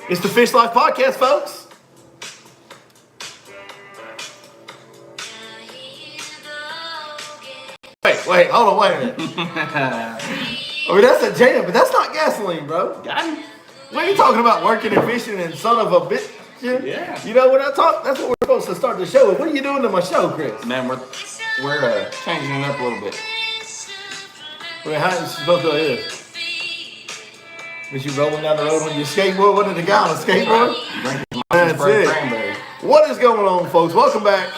It's the Fish Life Podcast, folks. Wait, hold on, wait a minute. I mean, that's a jam, but that's not gasoline, bro. When you talking about working and fishing and son of a bitch, yeah. You know, when I talk, that's what we're supposed to start the show with. What are you doing to my show, Chris? Man, we're changing it up a little bit. I mean, how is supposed to do this? Was you rolling down the road on your skateboard? Wasn't it the guy on a skateboard? That's it. Cranberry. What is going on, folks? Welcome back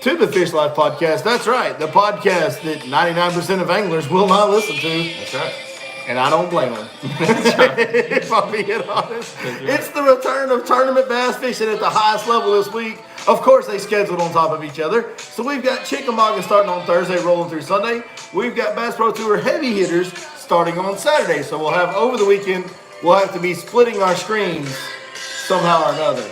to the Fish Life Podcast. That's right, the podcast that 99% of anglers will not listen to. That's right. And I don't blame them. If I'm being honest. It's the return of tournament bass fishing at the highest level this week. Of course, they scheduled on top of each other. So we've got Chickamauga starting on Thursday, rolling through Sunday. We've got Bass Pro Tour heavy hitters starting on Saturday. So we'll have over the weekend, we'll have to be splitting our screens somehow or another.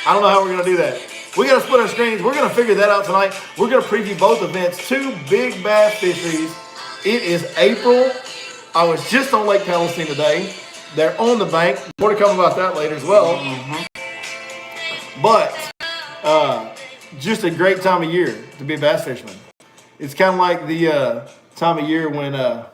I don't know how we're going to do that. We got to split our screens. We're going to figure that out tonight. We're going to preview both events, two big bass fisheries. It is April. I was just on Lake Palestine today. They're on the bank. More to come about that later as well. Mm-hmm. But just a great time of year to be a bass fisherman. It's kind of like the time of year when... Do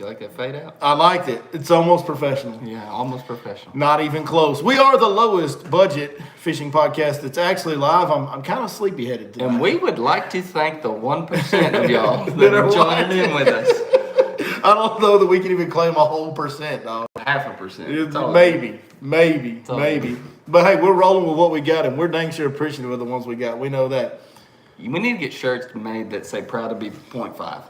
you like that fade out? I liked it. It's almost professional. Yeah, almost professional. Not even close. We are the lowest budget fishing podcast that's actually live. I'm kind of sleepy-headed tonight. And we would like to thank the 1% of y'all that are joining in with us. I don't know that we can even claim a whole percent, dog. 0.5%. Maybe. But hey, we're rolling with what we got, and we're dang sure appreciative of the ones we got. We know that. We need to get shirts made that say proud to be 0.5.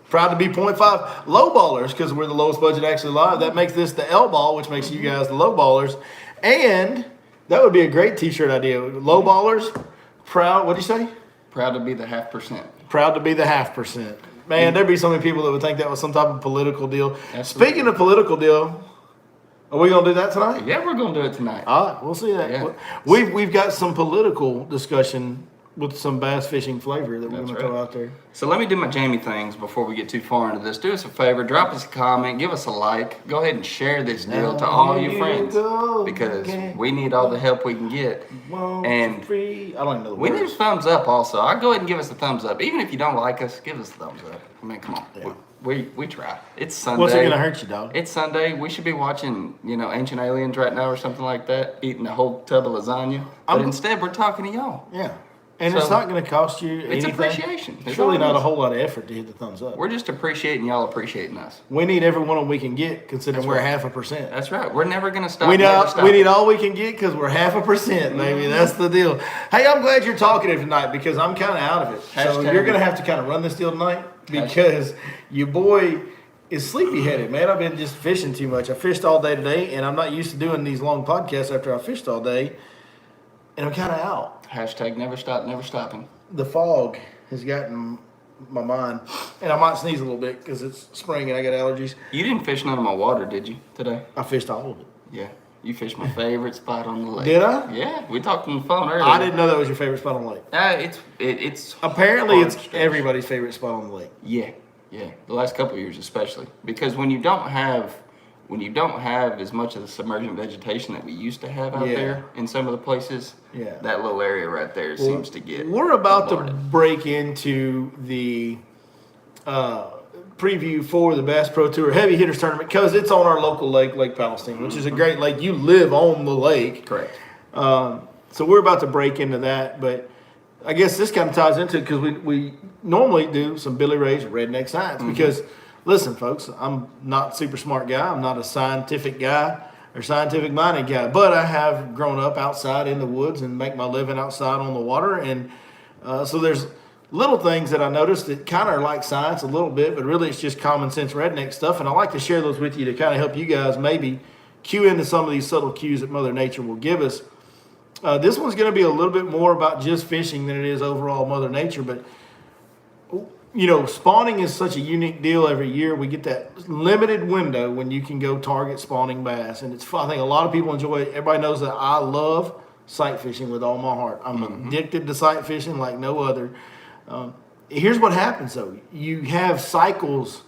Proud to be 0.5 low ballers, because we're the lowest budget actually live. That makes this the L ball, which makes you guys the low ballers. And that would be a great t-shirt idea. Low ballers, proud, what'd you say? Proud to be the 0.5%. Proud to be the 0.5%. Man, there'd be so many people that would think that was some type of political deal. Absolutely. Speaking of political deal, are we going to do that tonight? Yeah, we're going to do it tonight. All right, we'll see that. Yeah. We've got some political discussion with some bass fishing flavor that we're going to throw out there. So let me do my Jamie things before we get too far into this. Do us a favor, drop us a comment, give us a like. Go ahead and share this deal to all your friends because we need all the help we can get. And I don't know the we words. need a thumbs up also. I'll go ahead and give us a thumbs up. Even if you don't like us, give us a thumbs up. I mean, come on. Yeah. We try. It's Sunday. What's it going to hurt you, dog? It's Sunday. We should be watching, Ancient Aliens right now or something like that, eating a whole tub of lasagna. But instead, we're talking to y'all. Yeah. And it's not going to cost you anything. It's appreciation. It's really not a whole lot of effort to hit the thumbs up. We're just appreciating y'all appreciating us. We need every one we can get, considering we're 0.5%. That's right. We're never going to stop. We need all we can get because we're 0.5%, baby. Mm-hmm. That's the deal. Hey, I'm glad you're talkative tonight because I'm kind of out of it. So you're going to have to kind of run this deal tonight because your boy is sleepy-headed, man. I've been just fishing too much. I fished all day today, and I'm not used to doing these long podcasts after I fished all day, and I'm kind of out. Hashtag never stop, never stopping. The fog has gotten my mind, and I might sneeze a little bit because it's spring and I got allergies. You didn't fish none of my water, did you, today? I fished all of it. Yeah. You fished my favorite spot on the lake. Did I? Yeah. We talked on the phone earlier. I didn't know that was your favorite spot on the lake. It's apparently it's everybody's favorite spot on the lake. Yeah. Yeah. The last couple of years especially. Because when you don't have as much of the submergent vegetation that we used to have out there in some of the places, that little area right there seems to get We're about to break into the preview for the Bass Pro Tour Heavy Hitters Tournament because it's on our local lake, Lake Palestine, which is a great lake. You live on the lake. Correct. So we're about to break into that, but I guess this kind of ties into it because we normally do some Billy Ray's Redneck Science because – listen, folks, I'm not a super smart guy. I'm not a scientific guy or scientific-minded guy, but I have grown up outside in the woods and make my living outside on the water. And so there's little things that I noticed that kind of are like science a little bit, but really it's just common sense redneck stuff. And I like to share those with you to kind of help you guys maybe cue into some of these subtle cues that Mother Nature will give us. This one's going to be a little bit more about just fishing than it is overall Mother Nature, but spawning is such a unique deal every year. We get that limited window when you can go target spawning bass. And it's fun. I think a lot of people enjoy it. Everybody knows that I love sight fishing with all my heart. I'm addicted to sight fishing like no other. Here's what happens, though. You have cycles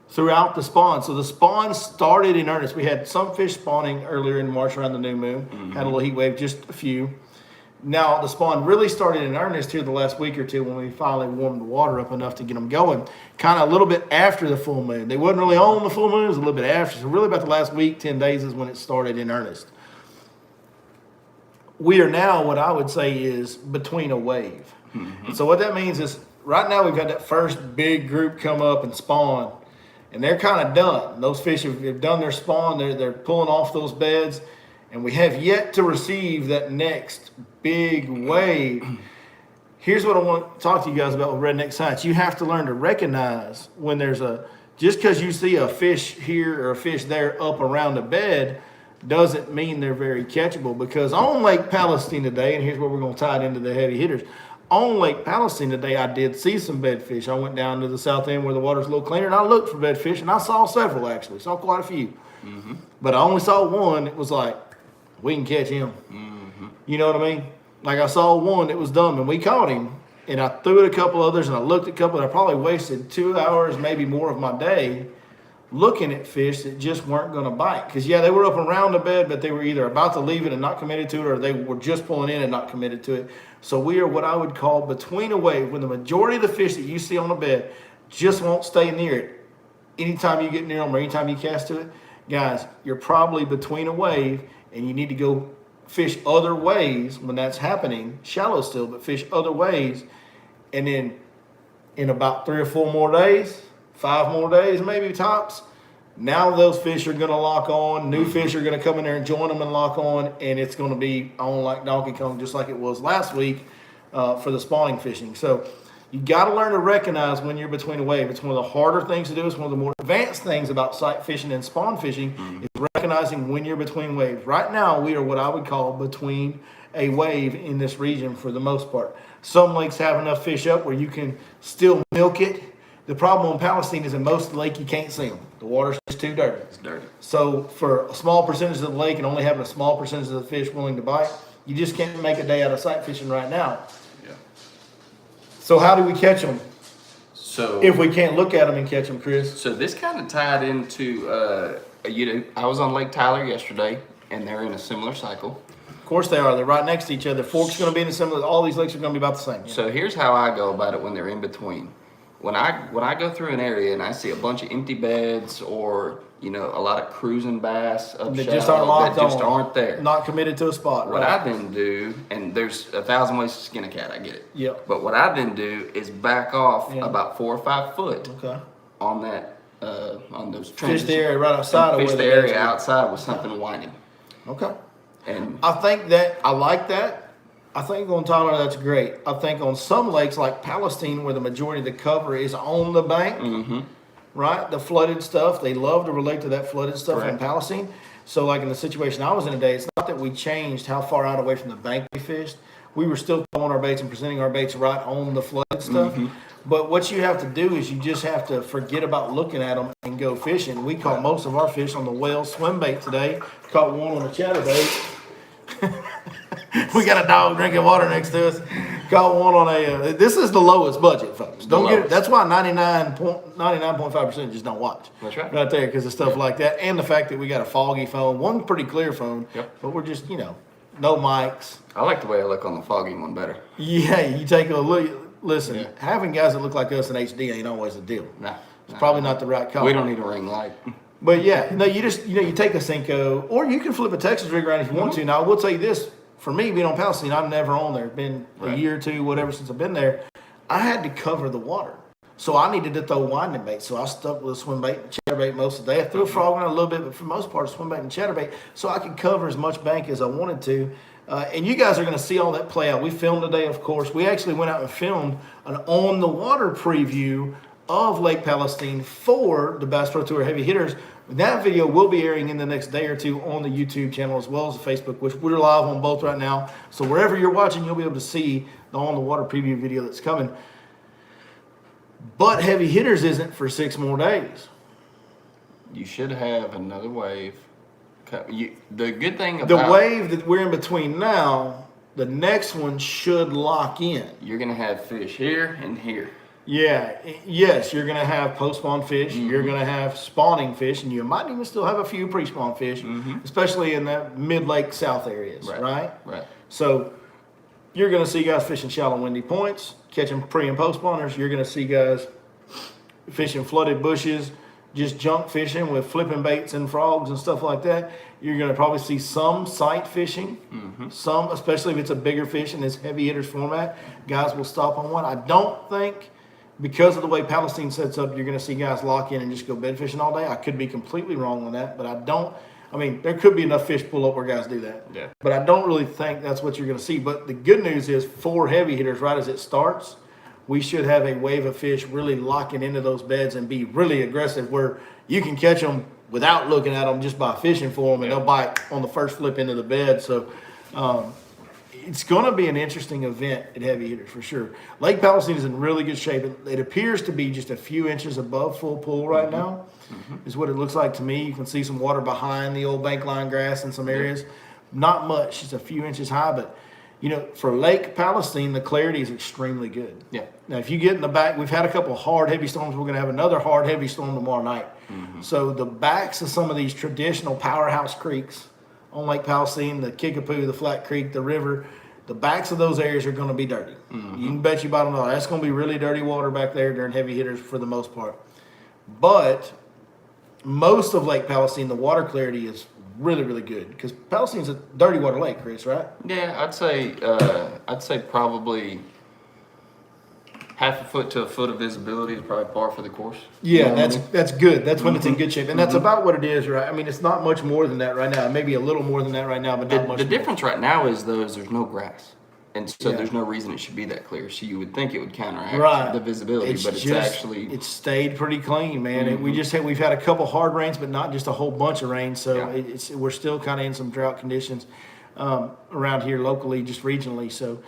throughout the spawn. So the spawn started in earnest. We had some fish spawning earlier in March around the new moon. Had a little heat wave, just a few. Now the spawn really started in earnest here the last week or two when we finally warmed the water up enough to get them going. Kind of a little bit after the full moon. They wasn't really on the full moon, it was a little bit after. So really about the last week, 10 days is when it started in earnest. We are now what I would say is between a wave. And so what that means is right now we've got that first big group come up and spawn. And they're kind of done. Those fish have done their spawn. They're pulling off those beds. And we have yet to receive that next big wave. Here's what I want to talk to you guys about with redneck science. You have to learn to recognize when there's just because you see a fish here or a fish there up around a bed doesn't mean they're very catchable. Because on Lake Palestine today, and here's where we're going to tie it into the heavy hitters. On Lake Palestine today, I did see some bedfish. I went down to the south end where the water's a little cleaner, and I looked for bedfish, and I saw several actually. Saw quite a few. But I only saw one. It was like, we can catch him. You know what I mean? Like I saw one that was dumb, and we caught him. And I threw at a couple others, and I looked at a couple, and I probably wasted 2 hours, maybe more of my day looking at fish that just weren't going to bite. Because, yeah, they were up around the bed, but they were either about to leave it and not committed to it, or they were just pulling in and not committed to it. So we are what I would call between a wave, when the majority of the fish that you see on the bed just won't stay near it. Anytime you get near them or anytime you cast to it, guys, you're probably between a wave, and you need to go fish other ways when that's happening, shallow still, but fish other ways. And then in about 3 or 4 more days, 5 more days maybe tops, now those fish are going to lock on. New fish are going to come in there and join them and lock on, and it's going to be on like Donkey Kong, just like it was last week for the spawning fishing. So you got to learn to recognize when you're between a wave. It's one of the harder things to do. It's one of the more advanced things about sight fishing and spawn fishing is recognizing when you're between waves. Right now, we are what I would call between a wave in this region for the most part. Some lakes have enough fish up where you can still milk it. The problem on Palestine is in most of the lake, you can't see them. The water's just too dirty. It's dirty. So for a small percentage of the lake and only having a small percentage of the fish willing to bite, you just can't make a day out of sight fishing right now. Yeah. So how do we catch them? So if we can't look at them and catch them, Chris? So this kind of tied into, I was on Lake Tyler yesterday, and they're in a similar cycle. Of course they are. They're right next to each other. Fork's going to be in a similar. All these lakes are going to be about the same. Yeah. So here's how I go about it when they're in between. When I go through an area and I see a bunch of empty beds or a lot of cruising bass up that shallow that just aren't there, not committed to a spot. What I then do, and there's 1,000 ways to skin a cat, I get it. Yeah. But what I then do is back off about 4 or 5 foot. Okay. On that on those trenches. Fish the area right outside of fish the area outside with something whining. Okay. And I think that I like that. I think on Tyler, that's great. I think on some lakes like Palestine, where the majority of the cover is on the bank, right? The flooded stuff, they love to relate to that flooded stuff in Palestine. So like in the situation I was in today, it's not that we changed how far out away from the bank we fished. We were still throwing our baits and presenting our baits right on the flooded stuff. But what you have to do is you just have to forget about looking at them and go fishing. We caught most of our fish on the whale swim bait today. Caught one on a chatterbait. We got a dog drinking water next to us. Caught one on a. This is the lowest budget, folks. Don't get it. That's why 99.5% just don't watch. That's right. Right there, because of stuff like that, and the fact that we got a foggy phone, one pretty clear phone, but we're just no mics. I like the way I look on the foggy one better. Yeah, you take a look. Listen, having guys that look like us in HD ain't always a deal. It's probably not the right call. We don't need a ring light. But yeah, no, you just you take a Cinco, or you can flip a Texas rig around if you want to. Now I will tell you this: for me, being on Palestine, I'm never on there. It's been a year or two, whatever, since I've been there. I had to cover the water, so I needed to throw winding bait. So I stuck with a swim bait and chatterbait most of the day. I threw a frog on it a little bit, but for the most part, swim bait and chatterbait, so I could cover as much bank as I wanted to. And you guys are going to see all that play out. We filmed today, of course. We actually went out and filmed an on-the-water preview of Lake Palestine for the Bass Pro Tour Heavy Hitters. That video will be airing in the next day or two on the YouTube channel as well as the Facebook, which we're live on both right now. So wherever you're watching, you'll be able to see the on-the-water preview video that's coming. But Heavy Hitters isn't for 6 more days. You should have another wave. The good thing about the wave that we're in between now, the next one should lock in. You're going to have fish here and here. Yes, you're going to have post-spawn fish. You're going to have spawning fish, and you might even still have a few pre-spawn fish, especially in the mid-lake south areas, right? Right. So you're going to see guys fishing shallow, windy points, catching pre- and post-spawners. You're going to see guys fishing flooded bushes, just junk fishing with flipping baits and frogs and stuff like that. You're going to probably see some sight fishing, some, especially if it's a bigger fish in this heavy hitters format. Guys will stop on one. I don't think, because of the way Palestine sets up, you're going to see guys lock in and just go bed fishing all day. I could be completely wrong on that, but I mean, there could be enough fish pull up where guys do that. Yeah. But I don't really think that's what you're going to see. But the good news is, for heavy hitters, right as it starts, we should have a wave of fish really locking into those beds and be really aggressive, where you can catch them without looking at them just by fishing for them, and they'll bite on the first flip into the bed. So it's going to be an interesting event at heavy hitters for sure. Lake Palestine is in really good shape. It appears to be just a few inches above full pool right now, is what it looks like to me. You can see some water behind the old bank line grass in some areas. Not much, just a few inches high, but you know, for Lake Palestine, the clarity is extremely good. Yeah. Now, if you get in the back, we've had a couple hard, heavy storms. We're going to have another hard, heavy storm tomorrow night. So the backs of some of these traditional powerhouse creeks on Lake Palestine, the Kickapoo, the Flat Creek, the river, the backs of those areas are going to be dirty. You can bet you bottom dollar. That's going to be really dirty water back there during heavy hitters for the most part. But most of Lake Palestine, the water clarity is really, really good, because Palestine's a dirty water lake, Chris, right? Yeah, I'd say probably half a foot to a foot of visibility is probably par for the course. Yeah, that's good. That's when it's in good shape, and that's about what it is, right? I mean, it's not much more than that right now. Maybe a little more than that right now, but not much. The difference right now is there's no grass, and so there's no reason it should be that clear. So you would think it would counteract the visibility, but it's stayed pretty clean, man. We've had a couple hard rains, but not just a whole bunch of rain. So we're still kind of in some drought conditions around here locally, just regionally. So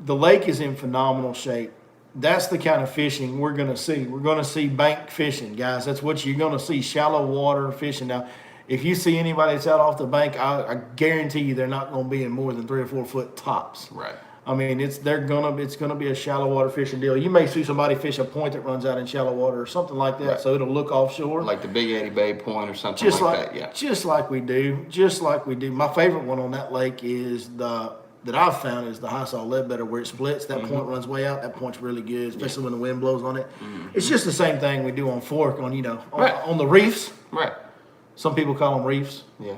the lake is in phenomenal shape. That's the kind of fishing we're going to see. We're going to see bank fishing, guys. That's what you're going to see, shallow water fishing. Now, if you see anybody that's out off the bank, I guarantee you they're not going to be in more than 3 or 4 foot tops. Right. I mean, it's going to be a shallow water fishing deal. You may see somebody fish a point that runs out in shallow water or something like that, so it'll look offshore. Like the Big Eddie Bay Point or something like that, yeah. Just like we do. My favorite one on that lake is that I've found is the High Saw Ledbetter, where it splits. That point runs way out. That point's really good, especially when the wind blows on it. It's just the same thing we do on Fork, on the reefs. Right. Some people call them reefs. Yeah,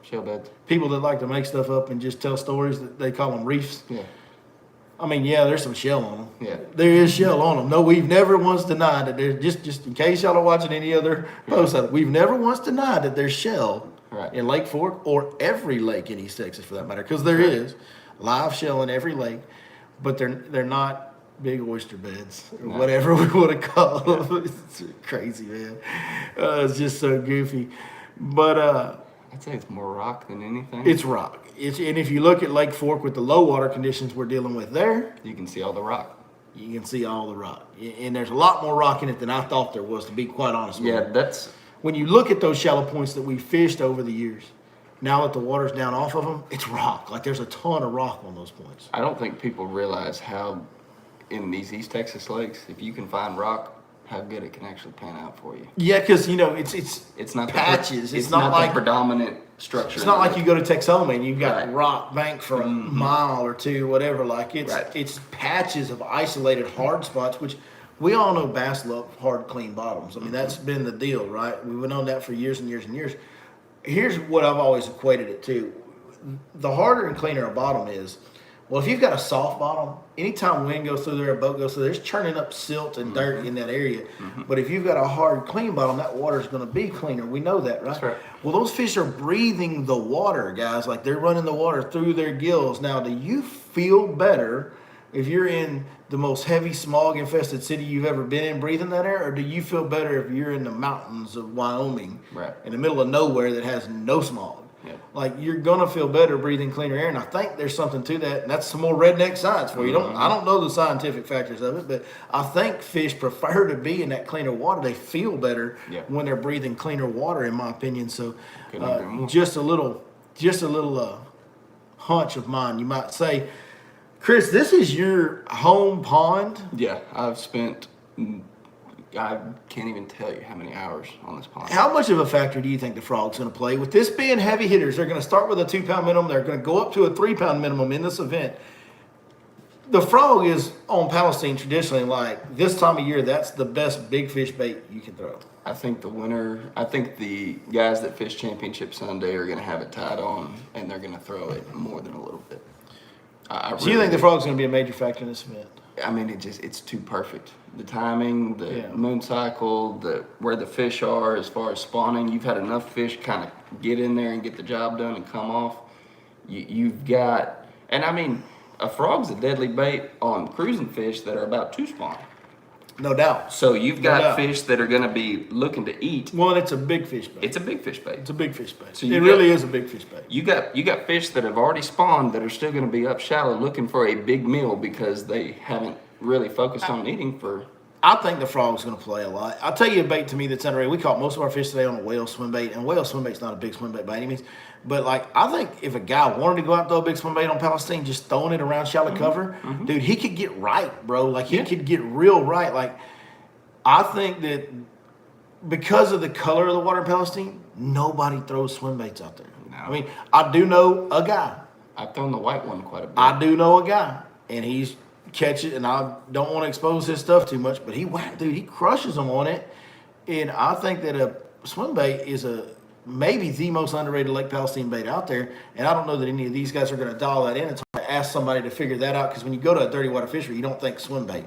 shell beds. People that like to make stuff up and just tell stories, that they call them reefs. Yeah. I mean, there's some shell on them. Yeah. There is shell on them. No, we've never once denied that there's, just in case y'all are watching any other posts of it, we've never once denied that there's shell in Lake Fork, or every lake in East Texas for that matter, because there is live shell in every lake, but they're not big oyster beds or whatever we want to call them. It's crazy, man. It's just so goofy. But I'd say it's more rock than anything. It's rock. And if you look at Lake Fork with the low water conditions we're dealing with there, you can see all the rock. You can see all the rock. And there's a lot more rock in it than I thought there was, to be quite honest with you. That's... When you look at those shallow points that we fished over the years, now that the water's down off of them, it's rock. Like, there's a ton of rock on those points. I don't think people realize how, in these East Texas lakes, if you can find rock, how good it can actually pan out for you. Yeah, because it's not patches. It's not like the predominant structure. It's not like you go to Texoma and you've got rock bank for a mile or two, whatever. Like, it's patches of isolated hard spots, which we all know bass love hard, clean bottoms. I mean, that's been the deal, right? We've known that for years and years and years. Here's what I've always equated it to. The harder and cleaner a bottom is, well, if you've got a soft bottom, anytime wind goes through there, a boat goes through there, it's churning up silt and dirt in that area. But if you've got a hard, clean bottom, that water's going to be cleaner. We know that, right? That's right. Well, those fish are breathing the water, guys. Like, they're running the water through their gills. Now, do you feel better if you're in the most heavy smog-infested city you've ever been in breathing that air, or do you feel better if you're in the mountains of Wyoming, in the middle of nowhere that has no smog? Like, you're gonna feel better breathing cleaner air, and I think there's something to that, and that's some more redneck science for you. I don't know the scientific factors of it, but I think fish prefer to be in that cleaner water. They feel better when they're breathing cleaner water, in my opinion. So, just a little hunch of mine, you might say. Chris, this is your home pond. Yeah, I can't even tell you how many hours on this pond. How much of a factor do you think the frog's going to play? With this being heavy hitters, they're going to start with a 2-pound minimum. They're going to go up to a 3-pound minimum in this event. The frog is on Palestine traditionally like this time of year. That's the best big fish bait you can throw. I think the guys that fish Championship Sunday are going to have it tied on, and they're going to throw it more than a little bit. So you think the frog's going to be a major factor in this event? I mean, it's too perfect. The timing, the moon cycle, where the fish are as far as spawning. You've had enough fish kind of get in there and get the job done and come off. You've got, and I mean, a frog's a deadly bait on cruising fish that are about to spawn. No doubt. So you've got fish that are going to be looking to eat. Well, it's a big fish bait. It's a big fish bait. It's a big fish bait. So it really is a big fish bait. You got fish that have already spawned that are still going to be up shallow looking for a big meal because they haven't really focused on eating for. I think the frog's going to play a lot. I'll tell you a bait to me that's underrated. We caught most of our fish today on a whale swim bait, and whale swim bait's not a big swim bait by any means. But like, I think if a guy wanted to go out and throw a big swim bait on Palestine, just throwing it around shallow cover, dude, he could get right, bro. Like he could get real right. Like I think that because of the color of the water in Palestine, nobody throws swim baits out there. No. I mean, I do know a guy. I've thrown the white one quite a bit. I do know a guy, and he's catch it, and I don't want to expose his stuff too much, but he crushes them on it. And I think that a swim bait is maybe the most underrated Lake Palestine bait out there. And I don't know that any of these guys are going to dial that in. It's hard to ask somebody to figure that out because when you go to a dirty water fishery, you don't think swim bait.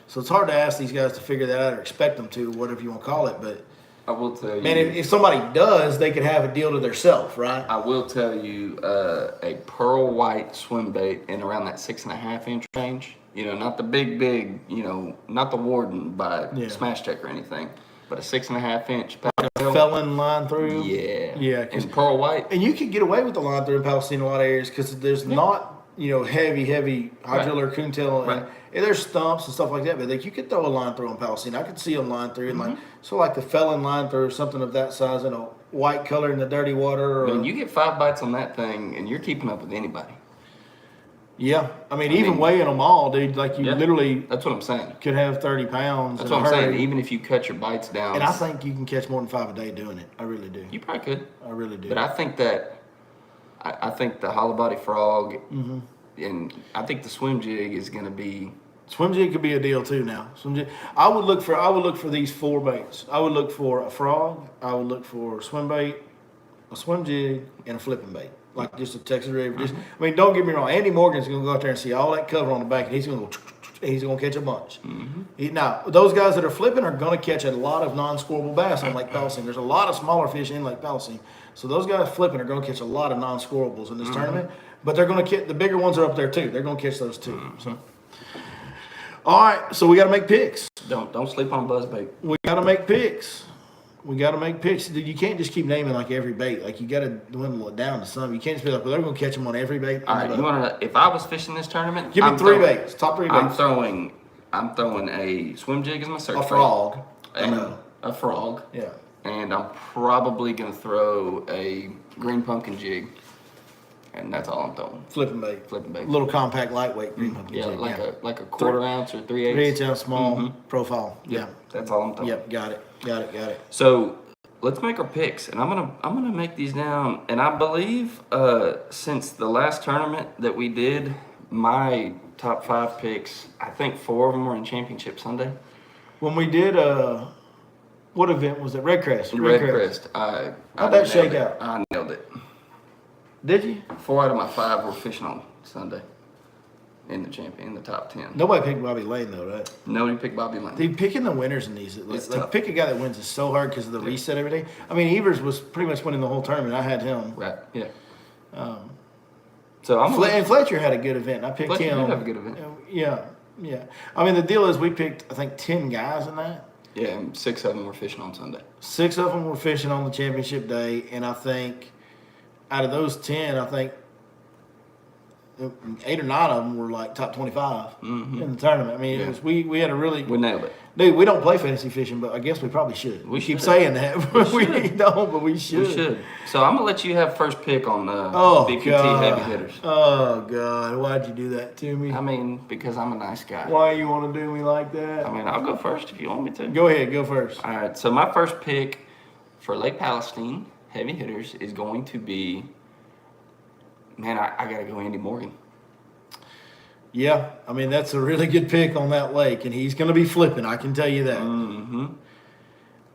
So it's hard to ask these guys to figure that out or expect them to, whatever you want to call it. But I will tell you, man, if somebody does, they could have a deal to themselves, right? I will tell you, a pearl white swim bait in around that 6.5 inch range. You know, not the big, you know, not the Warden by Smash Check or anything, but a 6.5 inch. Felon line through. Yeah. And pearl white. And you can get away with the line through in Palestine in a lot of areas because there's not, you know, heavy hydrilla or coontail. And there's stumps and stuff like that. But like you could throw a line through in Palestine. I could see a line through and like the felon line through or something of that size in a white color in the dirty water. You get 5 bites on that thing and you're keeping up with anybody. Yeah, I mean, even weighing them all, dude, like you literally. That's what I'm saying. Could have 30 pounds. That's what I'm saying. Even if you cut your bites down. And I think you can catch more than 5 a day doing it. I really do. You probably could. I really do. But I think that, I think the hollow body frog, and I think the swim jig is going to be. Swim jig could be a deal too now. Swim jig. I would look for these 4 baits. I would look for a frog. I would look for a swim bait, a swim jig, and a flipping bait. Like just a Texas River. I mean, don't get me wrong. Andy Morgan's going to go out there and see all that cover on the back, and he's going to catch a bunch. Now, those guys that are flipping are going to catch a lot of non-scoreable bass on Lake Palestine. There's a lot of smaller fish in Lake Palestine. So those guys flipping are going to catch a lot of non-scoreables in this tournament. But they're going to catch, the bigger ones are up there too. They're going to catch those too. So. All right, so we got to make picks. Don't sleep on buzzbait. We got to make picks. We got to make picks. You can't just keep naming like every bait. Like you got to dwindle it down to some. You can't just be like, well, they're going to catch them on every bait. All right, you want to? If I was fishing this tournament, give me 3 baits. Top 3 baits. I'm throwing a swim jig as my search bait. A frog. A frog. Yeah. And I'm probably going to throw a green pumpkin jig. And that's all I'm throwing. Flipping bait. A little compact, lightweight green pumpkin jig. Like a 1/4 ounce or 3/8. 3/8 ounce small profile. Yeah. That's all I'm throwing. Yep, got it. So let's make our picks, and I'm gonna make these down. And I believe since the last tournament that we did, my top 5 picks, I think 4 of them were in Championship Sunday. When we did what event was it? Red Crest. Red Crest. How'd that shake out? I nailed it. Did you? 4 out of my 5 were fishing on Sunday in the top 10. Nobody picked Bobby Lane though, right? Nobody picked Bobby Lane. Dude, picking the winners in these, like pick a guy that wins is so hard because of the reset every day. I mean, Evers was pretty much winning the whole tournament. I had him. Right. Yeah. So and Fletcher had a good event. I picked Fletcher him. Did have a good event. Yeah. I mean, the deal is we picked I think 10 guys in that. Yeah, and 6 of them were fishing on Sunday. 6 of them were fishing on the championship day, and I think out of those 10, I think 8 or 9 of them were like top 25 in the tournament. I mean, it was, we had a really we nailed it. Dude, we don't play fantasy fishing, but I guess we probably should. We keep saying that, but we don't, but we should. We should. So I'm gonna let you have first pick on the BPT heavy hitters. Oh God, why'd you do that to me? I mean, because I'm a nice guy. Why you want to do me like that? I mean, I'll go first if you want me to. Go ahead, go first. All right. So my first pick for Lake Palestine heavy hitters is going to be. Man, I gotta go Andy Morgan. Yeah, I mean, that's a really good pick on that lake, and he's going to be flipping, I can tell you that. Mm-hmm.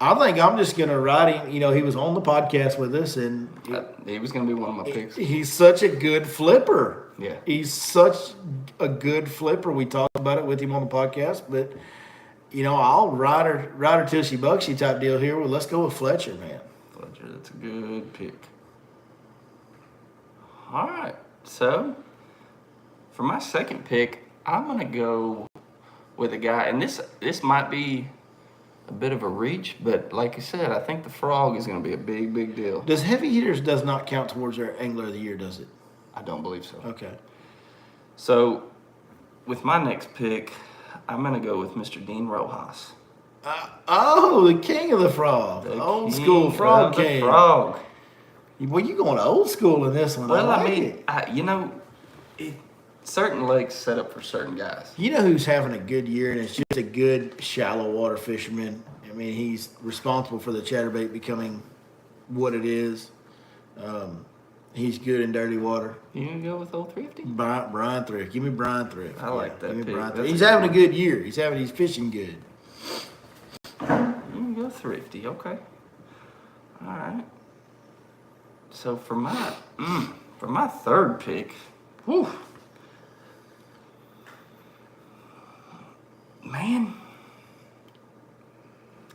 I think I'm just going to ride him. You know, he was on the podcast with us, and he was going to be one of my picks. He's such a good flipper. Yeah. He's such a good flipper. We talked about it with him on the podcast, but, you know, I'll ride her till she bucks you type deal here. Well, let's go with Fletcher, man. Fletcher, that's a good pick. All right, so for my second pick, I'm gonna go with a guy, and this might be a bit of a reach, but like I said, I think the frog is gonna be a big deal. Does heavy hitters does not count towards our angler of the year, does it? I don't believe so. Okay. So with my next pick, I'm gonna go with Mr. Dean Rojas. The king of the frog, the old school frog king. Frog. Well, you going old school in this one. Well, I mean, you know, certain lakes set up for certain guys. You know who's having a good year, and it's just a good shallow water fisherman. I mean, he's responsible for the chatterbait becoming what it is. He's good in dirty water. You gonna go with old Thrifty? Brian Thrift. Give me Brian Thrift. I like that pick. He's having a good year. He's fishing good. You can go Thrifty, okay. All right. So for my third pick, whew, man,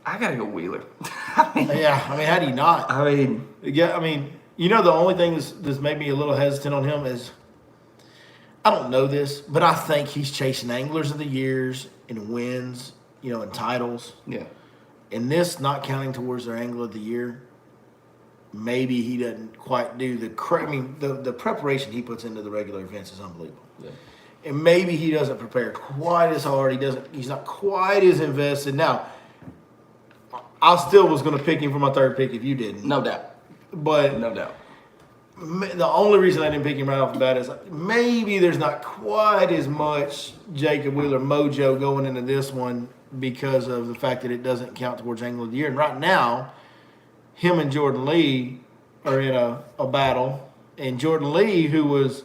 I gotta go Wheeler. How do you not? You know, the only thing that's made me a little hesitant on him is, I don't know this, but I think he's chasing anglers of the years and wins, you know, and titles. Yeah. And this not counting towards their angler of the year. Maybe he doesn't quite do the preparation he puts into the regular events is unbelievable. Yeah. And maybe he doesn't prepare quite as hard. He's not quite as invested. Now, I still was going to pick him for my third pick if you didn't. No doubt. But no doubt. The only reason I didn't pick him right off the bat is maybe there's not quite as much Jacob Wheeler mojo going into this one because of the fact that it doesn't count towards angler of the year. And right now, him and Jordan Lee are in a battle. And Jordan Lee, who was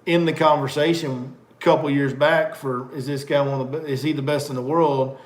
in the conversation a couple years back for is he the best in the world?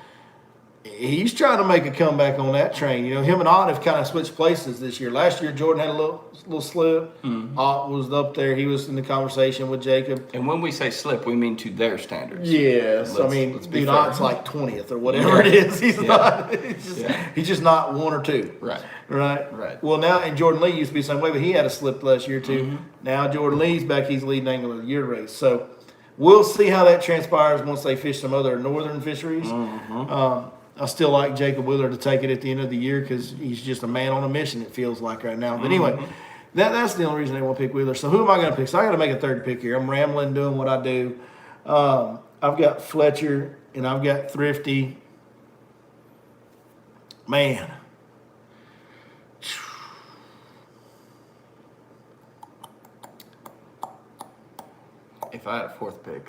He's trying to make a comeback on that train. You know, him and Ott have kind of switched places this year. Last year, Jordan had a little slip. Mm-hmm. Ott was up there. He was in the conversation with Jacob. And when we say slip, we mean to their standards. Yes. Dude, Ott's like 20th or whatever it is. He's just not 1 or 2. Right. Right. Well, now, and Jordan Lee used to be the same way, but he had a slip last year too. Mm-hmm. Now Jordan Lee's back. He's leading angler of the year race. So we'll see how that transpires once they fish some other northern fisheries. Mm-hmm. I still like Jacob Wheeler to take it at the end of the year because he's just a man on a mission, it feels like right now. But anyway, that's the only reason they want to pick Wheeler. So who am I going to pick? So I got to make a third pick here. I'm rambling, doing what I do. I've got Fletcher and I've got Thrifty. Man. If I had a fourth pick,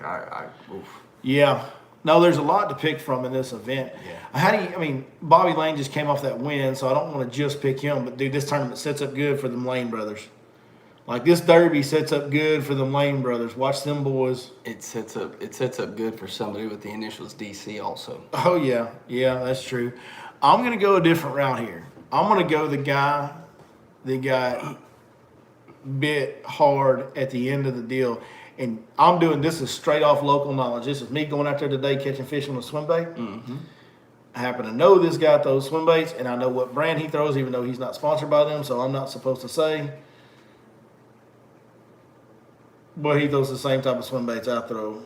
oof. Yeah. No, there's a lot to pick from in this event. Yeah. Bobby Lane just came off that win, so I don't want to just pick him. But, dude, this tournament sets up good for them Lane brothers. Like, this Derby sets up good for them Lane brothers. Watch them boys. It sets up good for somebody with the initials DC also. Oh, yeah. Yeah, that's true. I'm going to go a different route here. I'm going to go the guy that got bit hard at the end of the deal. And I'm doing this is straight off local knowledge. This is me going out there today catching fish on a swim bait. Mm-hmm. I happen to know this guy throws swim baits, and I know what brand he throws, even though he's not sponsored by them, so I'm not supposed to say. But he throws the same type of swim baits I throw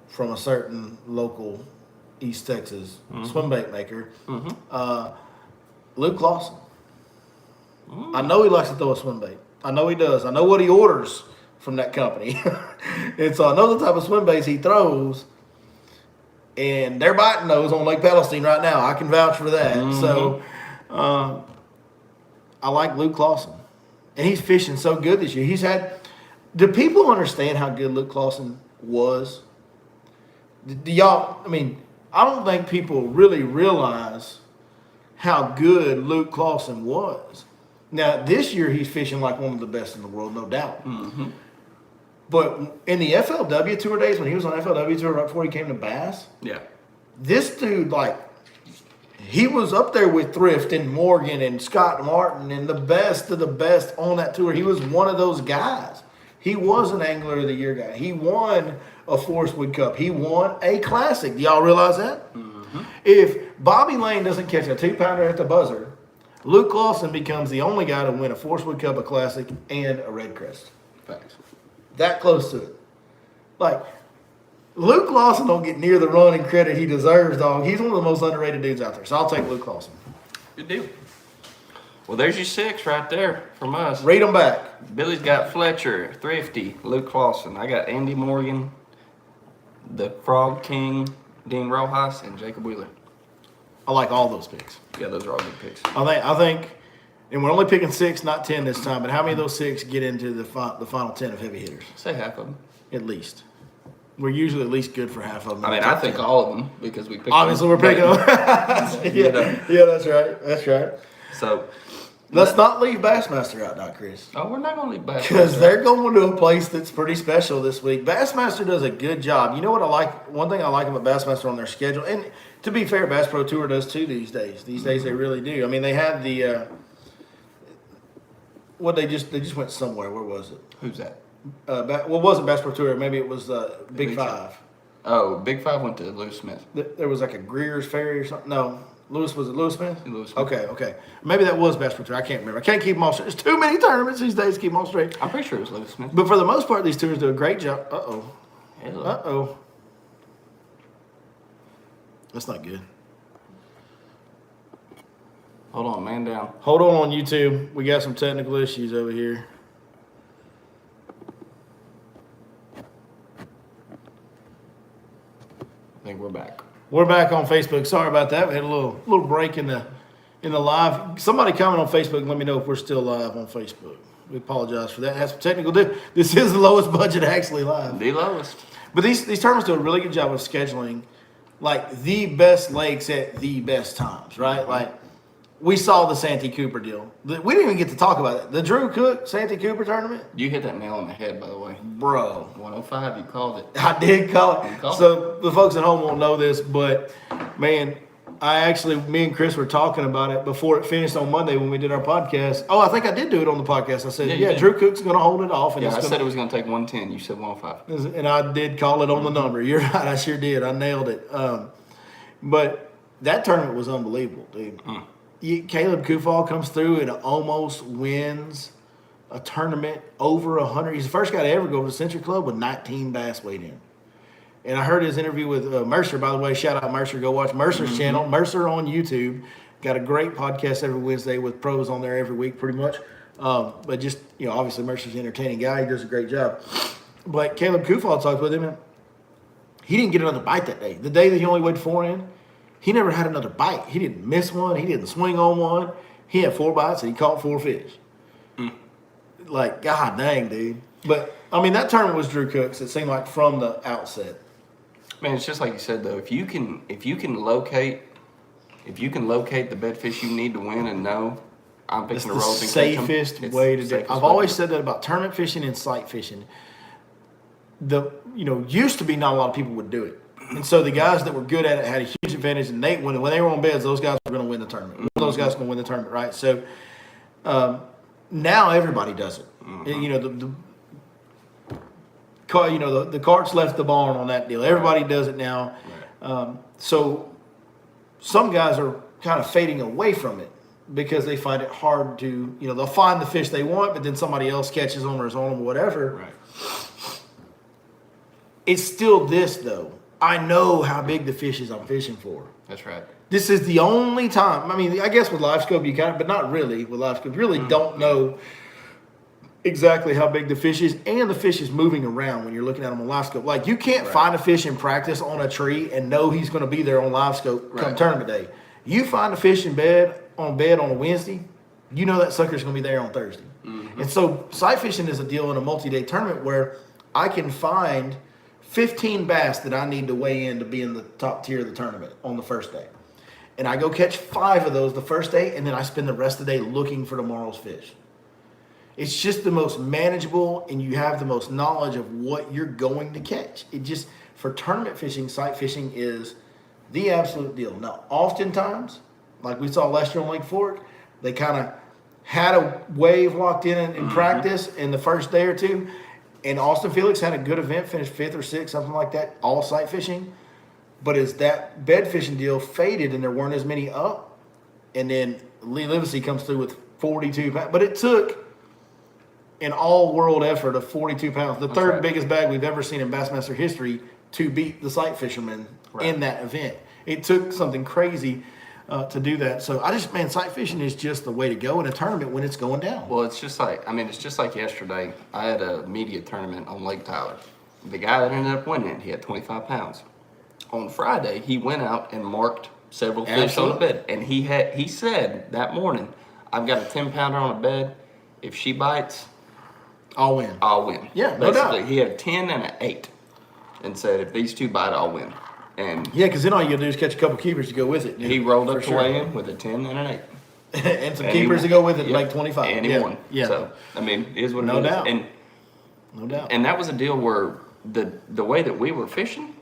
from a certain local East Texas swim bait maker. Mm-hmm. Luke Clausen. I know he likes to throw a swim bait. I know he does. I know what he orders from that company. And so I know the type of swim baits he throws, and they're biting those on Lake Palestine right now. I can vouch for that. Mm-hmm. So I like Luke Clausen. And he's fishing so good this year. Do people understand how good Luke Clausen was? Do y'all, I don't think people really realize how good Luke Clausen was. Now, this year he's fishing like one of the best in the world, no doubt. Mm-hmm. But in the FLW Tour days, when he was on FLW Tour right before he came to Bass, this dude, he was up there with Thrift and Morgan and Scott Martin and the best of the best on that tour. He was one of those guys. He was an Angler of the Year guy. He won a Forest Wood Cup. He won a Classic. Do y'all realize that? Mm-hmm. If Bobby Lane doesn't catch a 2-pounder at the buzzer, Luke Clausen becomes the only guy to win a Forest Wood Cup, a Classic, and a Red Crest. Thanks. That close to it. Luke Clausen don't get near the run and credit he deserves, dog. He's one of the most underrated dudes out there. So I'll take Luke Clausen. Good deal. Well, there's your 6 right there from us. Read them back. Billy's got Fletcher, Thrifty, Luke Clausen. I got Andy Morgan, the Frog King, Dean Rojas, and Jacob Wheeler. I like all those picks. Yeah, those are all good picks. I think, and we're only picking 6, not 10 this time, but how many of those 6 get into the final 10 of heavy hitters? Say half of them. At least. We're usually at least good for half of them. I think 10. All of them because we picked Obviously, them. We're picking them. Yeah, that's right. That's right. So, let's not leave Bassmaster out, Doc Chris. Oh, we're not going to leave Bassmaster. Because they're going to a place that's pretty special this week. Bassmaster does a good job. You know what I like? One thing I like about Bassmaster on their schedule, and to be fair, Bass Pro Tour does too these days. These days they really do. They had the they just went somewhere. Where was it? Who's that? Well, it wasn't Bass Pro Tour. Maybe it was Big Five. Oh, Big Five went to Lewis Smith. There was like a Greer's Ferry or something. No. Was it Lewis Smith? Lewis Smith. Okay. Maybe that was Bass Pro Tour. I can't remember. I can't keep them all straight. There's too many tournaments these days to keep them all straight. I'm pretty sure it was Lewis Smith. But for the most part, these tours do a great job. Hello. Uh-oh. That's not good. Hold on, man down. Hold on YouTube. We got some technical issues over here. I think we're back. We're back on Facebook. Sorry about that. We had a little break in the live. Somebody comment on Facebook and let me know if we're still live on Facebook. We apologize for that. It has some technical This is the lowest budget actually live. The lowest. But these tournaments do a really good job of scheduling the best lakes at the best times, right? We saw the Santee Cooper deal. We didn't even get to talk about it. The Drew Cook Santee Cooper tournament. You hit that nail on the head, by the way. Bro. 105, you called it. I did call it. So the folks at home won't know this, but, man, me and Chris were talking about it before it finished on Monday when we did our podcast. Oh, I think I did do it on the podcast. I said, Drew Cook's going to hold it off. And I said it was going to take 110. You said 105. And I did call it on the number. You're right. I sure did. I nailed it. But that tournament was unbelievable, dude. Caleb Kufal comes through and almost wins a tournament over 100. He's the first guy to ever go to the Century Club with 19 bass weighed in. And I heard his interview with Mercer, by the way. Shout out Mercer. Go watch Mercer's channel. Mercer on YouTube. Got a great podcast every Wednesday with pros on there every week pretty much. But just, obviously Mercer's an entertaining guy. He does a great job. But Caleb Kufal talked with him, and he didn't get another bite that day. The day that he only weighed 4 in, he never had another bite. He didn't miss one. He didn't swing on one. He had 4 bites, and he caught 4 fish. God dang, dude. But, that tournament was Drew Cook's. It seemed like from the outset. Man, it's just like you said, though. If you can locate the bed fish you need to win and know, I'm picking the roles and catch them. It's the safest way to do it. I've always said that about tournament fishing and sight fishing. Used to be not a lot of people would do it. And so the guys that were good at it had a huge advantage, and when they were on beds, those guys were going to win the tournament. Those guys were going to win the tournament, right? So now everybody does it. The carts left the barn on that deal. Everybody does it now. So some guys are kind of fading away from it because they find it hard to, they'll find the fish they want, but then somebody else catches them or is on them or whatever. Right. It's still this, though. I know how big the fish is I'm fishing for. That's right. This is the only time. I guess with live scope you kind of, but not really with live scope. You really don't know exactly how big the fish is, and the fish is moving around when you're looking at him on live scope. Like, you can't find a fish in practice on a tree and know he's going to be there on live scope come tournament day. You find a fish in bed on a Wednesday, you know that sucker's going to be there on Thursday. Mm-hmm. And so sight fishing is a deal in a multi-day tournament where I can find 15 bass that I need to weigh in to be in the top tier of the tournament on the first day. And I go catch 5 of those the first day, and then I spend the rest of the day looking for tomorrow's fish. It's just the most manageable, and you have the most knowledge of what you're going to catch. It just, for tournament fishing, sight fishing is the absolute deal. Now, oftentimes, like we saw last year on Lake Fork, they kind of had a wave locked in practice in the first day or two. And Austin Felix had a good event, finished 5th or 6th, something like that, all sight fishing. But as that bed fishing deal faded and there weren't as many up, and then Lee Livesey comes through with 42 pounds. But it took an all-world effort of 42 pounds, the third biggest bag we've ever seen in Bassmaster history, to beat the sight fishermen in that event. It took something crazy to do that. So sight fishing is just the way to go in a tournament when it's going down. Well, it's just like yesterday. I had a media tournament on Lake Tyler. The guy that ended up winning it, he had 25 pounds. On Friday, he went out and marked several fish on the bed. And he said that morning, I've got a 10-pounder on a bed. If she bites, I'll win. Yeah, no doubt. He had 10 and an 8 and said, if these 2 bite, I'll win. And yeah, because then all you got to do is catch a couple keepers to go with it. He rolled up to weigh in with a 10 and an 8. And some keepers to go with it to make 25. And he won. Yeah. So, it is what it is. No doubt. No doubt. And that was a deal where the way that we were fishing,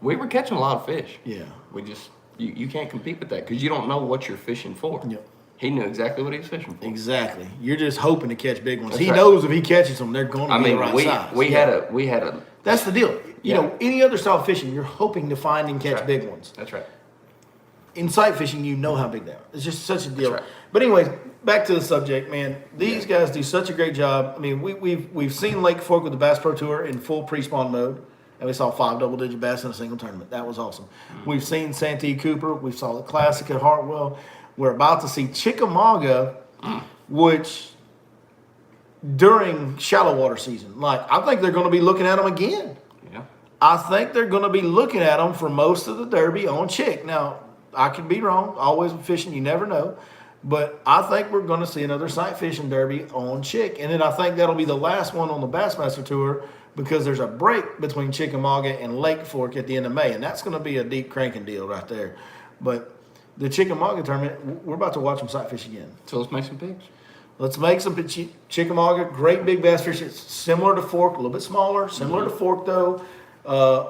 we were catching a lot of fish. Yeah. We just, you can't compete with that because you don't know what you're fishing for. Yep. He knew exactly what he was fishing for. Exactly. You're just hoping to catch big ones. He knows if he catches them, they're going to be the right size. We had a. That's the deal. You know, any other style of fishing, you're hoping to find and catch big ones. That's right. In sight fishing, you know how big they are. It's just such a deal. That's right. But anyways, back to the subject, man. These guys do such a great job. I mean, we've seen Lake Fork with the Bass Pro Tour in full pre-spawn mode, and we saw 5 double-digit bass in a single tournament. That was awesome. Mm-hmm. We've seen Santee Cooper. We saw the Classic at Hartwell. We're about to see Chickamauga, which during shallow water season, I think they're going to be looking at them again. Yeah. I think they're going to be looking at them for most of the Derby on Chick. Now, I could be wrong. Always with fishing, you never know. But I think we're going to see another sight fishing Derby on Chick. And then I think that'll be the last one on the Bassmaster Tour because there's a break between Chickamauga and Lake Fork at the end of May. And that's going to be a deep cranking deal right there. But the Chickamauga tournament, we're about to watch them sight fish again. So let's make some picks. Let's make some Chickamauga. Great big bass fish. It's similar to Fork, a little bit smaller. Similar to Fork, though.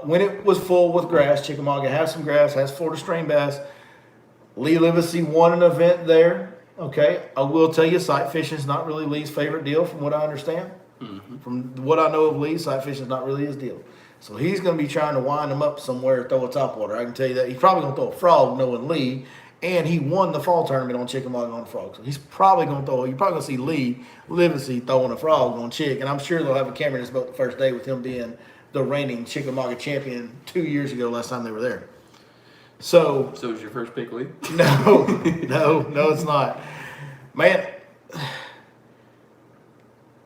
When it was full with grass, Chickamauga has some grass, has Florida strain bass. Lee Livesey won an event there. Okay, I will tell you, sight fishing is not really Lee's favorite deal, from what I understand. Mm-hmm. From what I know of Lee, sight fishing is not really his deal. So he's going to be trying to wind him up somewhere, throw a topwater. I can tell you that. He's probably going to throw a frog, knowing Lee. And he won the fall tournament on Chickamauga on the frog. So he's probably going to throw, you're probably going to see Lee Livesey throwing a frog on Chick. And I'm sure they'll have a camera in his boat the first day with him being the reigning Chickamauga champion 2 years ago, last time they were there. So is your first pick, Lee? No, it's not. Man,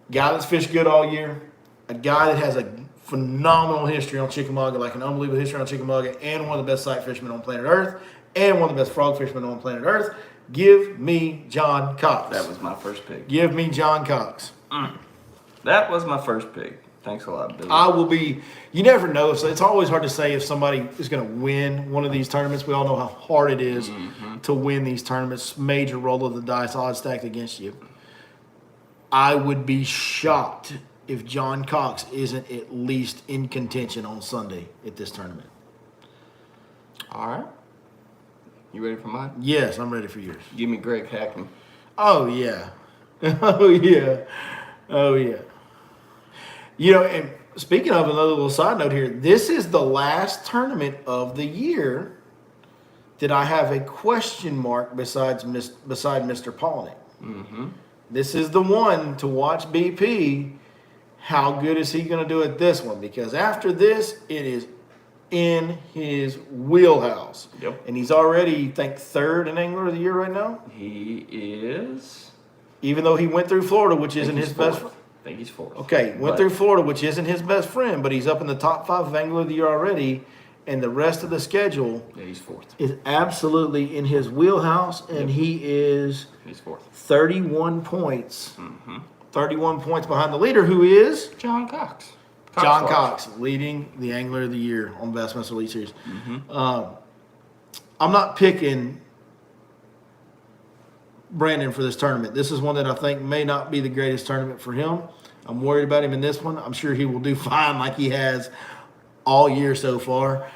guy that's fished good all year, a guy that has a phenomenal history on Chickamauga, like an unbelievable history on Chickamauga, and one of the best sight fishermen on planet Earth, and one of the best frog fishermen on planet Earth. Give me John Cox. That was my first pick. Give me John Cox. That was my first pick. Thanks a lot, Billy. I will be, you never know. So it's always hard to say if somebody is going to win one of these tournaments. We all know how hard it is to win these tournaments. Major roll of the dice, odds stacked against you. I would be shocked if John Cox isn't at least in contention on Sunday at this tournament. All right. You ready for mine? Yes, I'm ready for yours. Give me Greg Hackney. Oh, yeah. Oh, yeah. Oh, yeah. You know, and speaking of another little side note here, this is the last tournament of the year that I have a question mark beside Mr. Polnick. Mm-hmm. This is the one to watch BP. How good is he going to do at this one? Because after this, it is in his wheelhouse. Yep. And he's already, I think, 3rd in Angler of the Year right now. He is. even though he went through Florida, which isn't his best. I think he's fourth. Okay, went through Florida, which isn't his best friend, but he's up in the top 5 of Angler of the Year already, and the rest of the schedule he's fourth. Is absolutely in his wheelhouse, and he's fourth. 31 points. 31 points behind the leader, who is John Cox. John Cox, leading the Angler of the Year on Bassmaster Elite Series. I'm not picking Brandon for this tournament. This is one that I think may not be the greatest tournament for him. I'm worried about him in this one. I'm sure he will do fine like he has all year so far.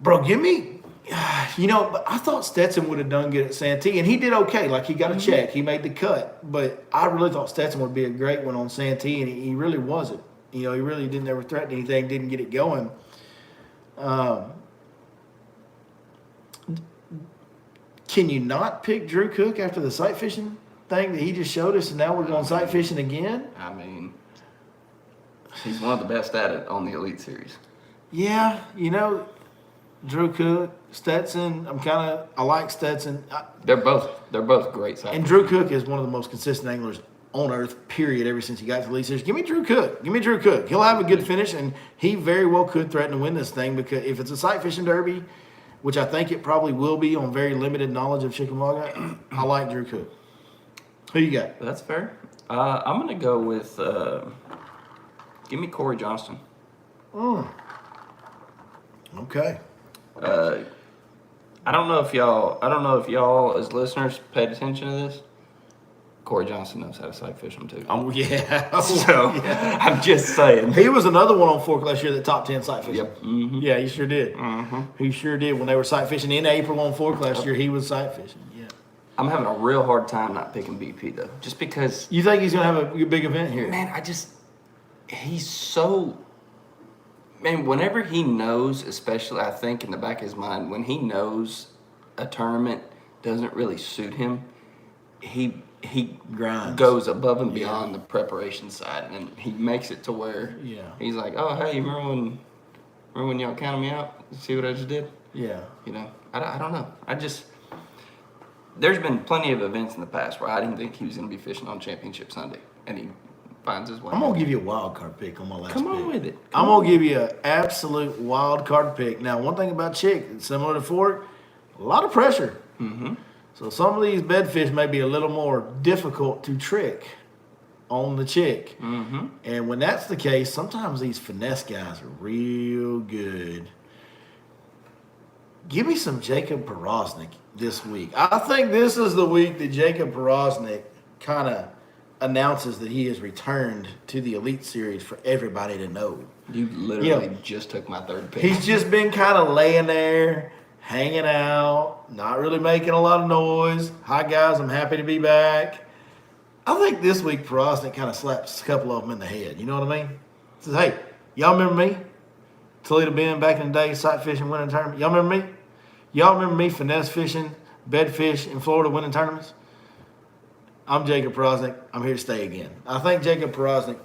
Bro, give me, but I thought Stetson would have done good at Santee, and he did okay. Like, he got a check. He made the cut. But I really thought Stetson would be a great one on Santee, and he really wasn't. He really didn't ever threaten anything, didn't get it going. Can you not pick Drew Cook after the sight fishing thing that he just showed us, and now we're going sight fishing again? I mean, he's one of the best at it on the Elite Series. Yeah, Drew Cook, Stetson. I like Stetson. They're both great sight. And Drew Cook is one of the most consistent anglers on earth, period, ever since he got to the Elite Series. Give me Drew Cook. He'll have a good finish, and he very well could threaten to win this thing, because if it's a sight fishing derby, which I think it probably will be on very limited knowledge of Chickamauga, I like Drew Cook. Who you got? That's fair. I'm going to go with, give me Corey Johnston. Okay. I don't know if y'all as listeners paid attention to this. Corey Johnston knows how to sight fish them too. Oh, yeah. So, yeah. I'm just saying. He was another one on Fork last year that top 10 sight fishing. Yep. Mm-hmm. Yeah, he sure did. He sure did. When they were sight fishing in April on Fork last year, he was sight fishing. Yeah. I'm having a real hard time not picking BP, though. Just because. You think he's going to have a big event here? Man, he's so. Man, whenever he knows, especially I think in the back of his mind, when he knows a tournament doesn't really suit him, he grinds, goes above and beyond the preparation side, and he makes it to where he's like, oh, hey, remember when y'all counted me out? See what I just did? Yeah. I don't know. There's been plenty of events in the past where I didn't think he was going to be fishing on Championship Sunday, and he finds his way. I'm going to give you a wild card pick on my last pick. Come on with it. I'm going to give you an absolute wild card pick. Now, one thing about Chick, similar to Fork, a lot of pressure. So some of these bedfish may be a little more difficult to trick on the Chick. And when that's the case, sometimes these finesse guys are real good. Give me some Jacob Porosnik this week. I think this is the week that Jacob Porosnik kind of announces that he has returned to the Elite Series for everybody to know. You literally just took my third pick. He's just been kind of laying there, hanging out, not really making a lot of noise. Hi, guys, I'm happy to be back. I think this week Porosnik kind of slaps a couple of them in the head. You know what I mean? Says, hey, y'all remember me? Toledo Bend back in the day, sight fishing, winning tournament. Y'all remember me? Y'all remember me finesse fishing, bedfish in Florida, winning tournaments? I'm Jacob Porosnik. I'm here to stay again. I think Jacob Porosnik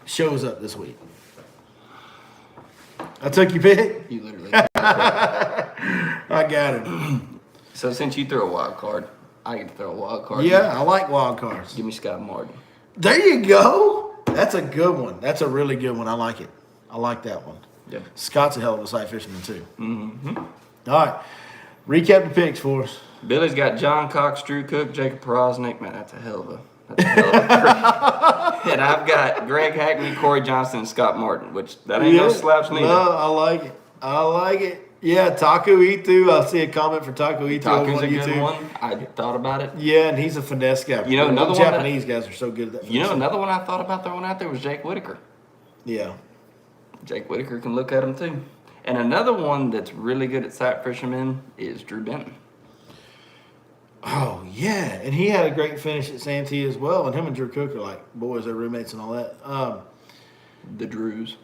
shows up this week. I took your pick. You literally. I got it. So since you threw a wild card, I get to throw a wild card. Yeah, I like wild cards. Give me Scott Martin. There you go. That's a good one. That's a really good one. I like it. I like that one. Yeah. Scott's a hell of a sight fisherman too. All right. Recap the picks for us. Billy's got John Cox, Drew Cook, Jacob Porosnik. Man, that's a hell of a crew. And I've got Greg Hackney, Corey Johnston, and Scott Martin, which that ain't no slouch neither. No, I like it. I like it. Yeah, Taku Itu. I see a comment for Taku Itu. Taku's a good one. I thought about it. Yeah, and he's a finesse guy. Another Japanese guys are so good at that. Another one I thought about throwing out there was Jake Whitaker. Yeah. Jake Whitaker can look at him too. And another one that's really good at sight fishermen is Drew Benton. Oh, yeah. And he had a great finish at Santee as well. And him and Drew Cook are like boys, they're roommates and all that. The Drews.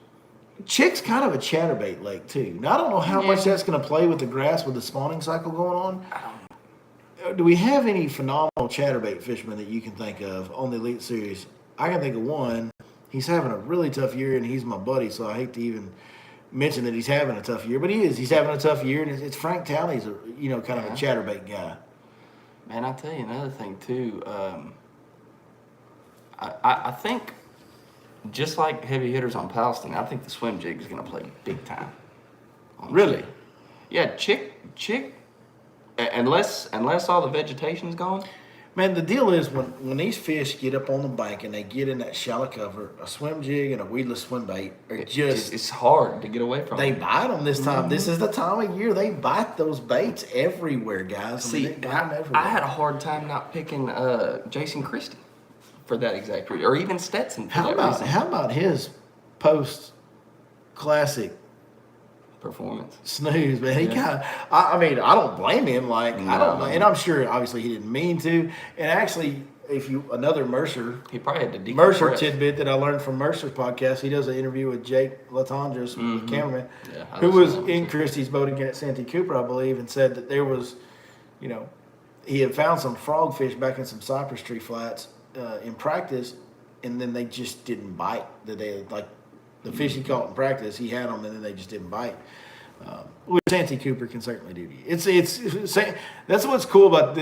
Chick's kind of a chatterbait lake, too. Now, I don't know how much that's going to play with the grass with the spawning cycle going on. Do we have any phenomenal chatterbait fishermen that you can think of on the Elite Series? I can think of one. He's having a really tough year, and he's my buddy, so I hate to even mention that he's having a tough year. But he is. He's having a tough year, and it's Frank Talley's kind of a chatterbait guy. Man, I'll tell you another thing too. I think just like heavy hitters on Palestine, I think the swim jig is going to play big time. Really? Yeah, chick. Unless all the vegetation's gone. Man, the deal is when these fish get up on the bank and they get in that shallow cover, a swim jig and a weedless swim bait are it's hard to get away from. They bite them this time. Mm-hmm. This is the time of year they bite those baits everywhere, guys. See, I had a hard time not picking Jason Christie for that exact reason, or even Stetson for that reason. How about his post classic performance snooze, man? He kind of, I mean, I don't blame him. Like, no. I don't, and I'm sure obviously he didn't mean to. And actually, another Mercer, he probably had to Mercer tidbit that I learned from Mercer's podcast. He does an interview with Jake Latondras, the cameraman, who was in Christie's boat again at Santee Cooper, I believe, and said that there was, he had found some frogfish back in some cypress tree flats in practice, and then they just didn't bite. The fish he caught in practice, he had them, and then they just didn't bite. Which Santee Cooper can certainly do. It's that's what's cool about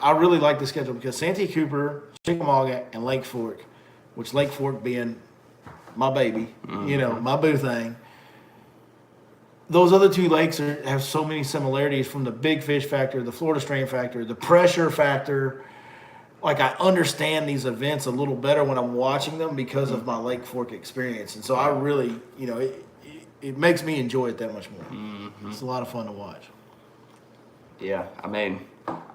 I really like the schedule because Santee Cooper, Chickamauga, and Lake Fork, which Lake Fork being my baby, my boo thing. Those other two lakes have so many similarities from the big fish factor, the Florida strain factor, the pressure factor. Like, I understand these events a little better when I'm watching them because of my Lake Fork experience. And so I really, it makes me enjoy it that much more. Mm-hmm. It's a lot of fun to watch. Yeah, I mean,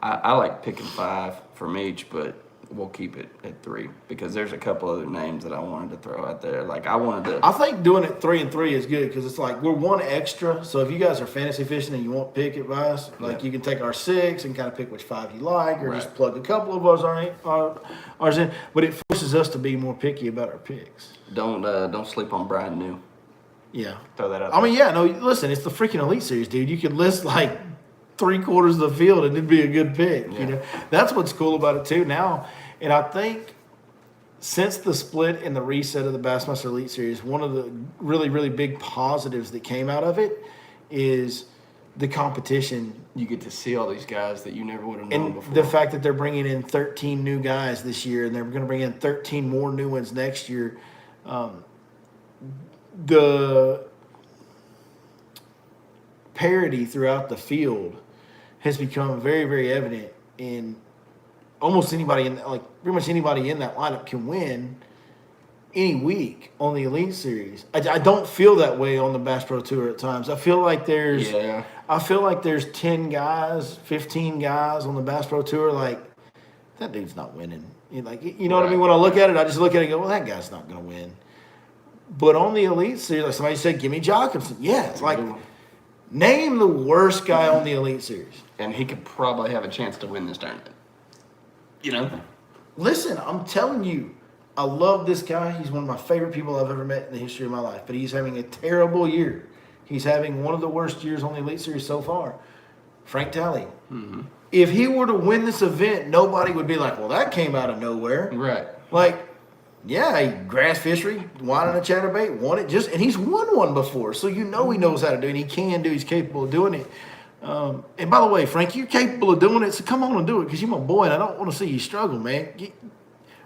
I like picking 5 from each, but we'll keep it at 3 because there's a couple other names that I wanted to throw out there. Like, I think doing it 3 and 3 is good because it's like we're one extra. So if you guys are fantasy fishing and you want pick advice, you can take our 6 and kind of pick which 5 you like, or just plug a couple of ours in. But it forces us to be more picky about our picks. Don't sleep on Brian New. Yeah, throw that out. I mean, listen, it's the freaking Elite Series, dude. You could list like 3/4 of the field and it'd be a good pick. Yeah. That's what's cool about it too now. And I think since the split and the reset of the Bassmaster Elite Series, one of the really, really big positives that came out of it is the competition. You get to see all these guys that you never would have known before. The fact that they're bringing in 13 new guys this year, and they're going to bring in 13 more new ones next year. The parity throughout the field has become very, very evident in almost anybody pretty much anybody in that lineup can win any week on the Elite Series. I don't feel that way on the Bass Pro Tour at times. I feel like there's 10 guys, 15 guys on the Bass Pro Tour. Like, that dude's not winning. You know what I mean? When I look at it, I just look at it and go, well, that guy's not going to win. But on the Elite Series, like somebody said, give me Jacobson. Yeah, it's like, name the worst guy on the Elite Series. And he could probably have a chance to win this tournament. Listen, I'm telling you, I love this guy. He's one of my favorite people I've ever met in the history of my life. But he's having a terrible year. He's having one of the worst years on the Elite Series so far. Frank Talley. Mm-hmm. If he were to win this event, nobody would be like, well, that came out of nowhere. Right. Like, yeah, he grass fishery, wine and a chatterbait, won it and he's won one before. So he knows how to do it. He's capable of doing it. And by the way, Frank, you're capable of doing it, so come on and do it because you're my boy, and I don't want to see you struggle, man.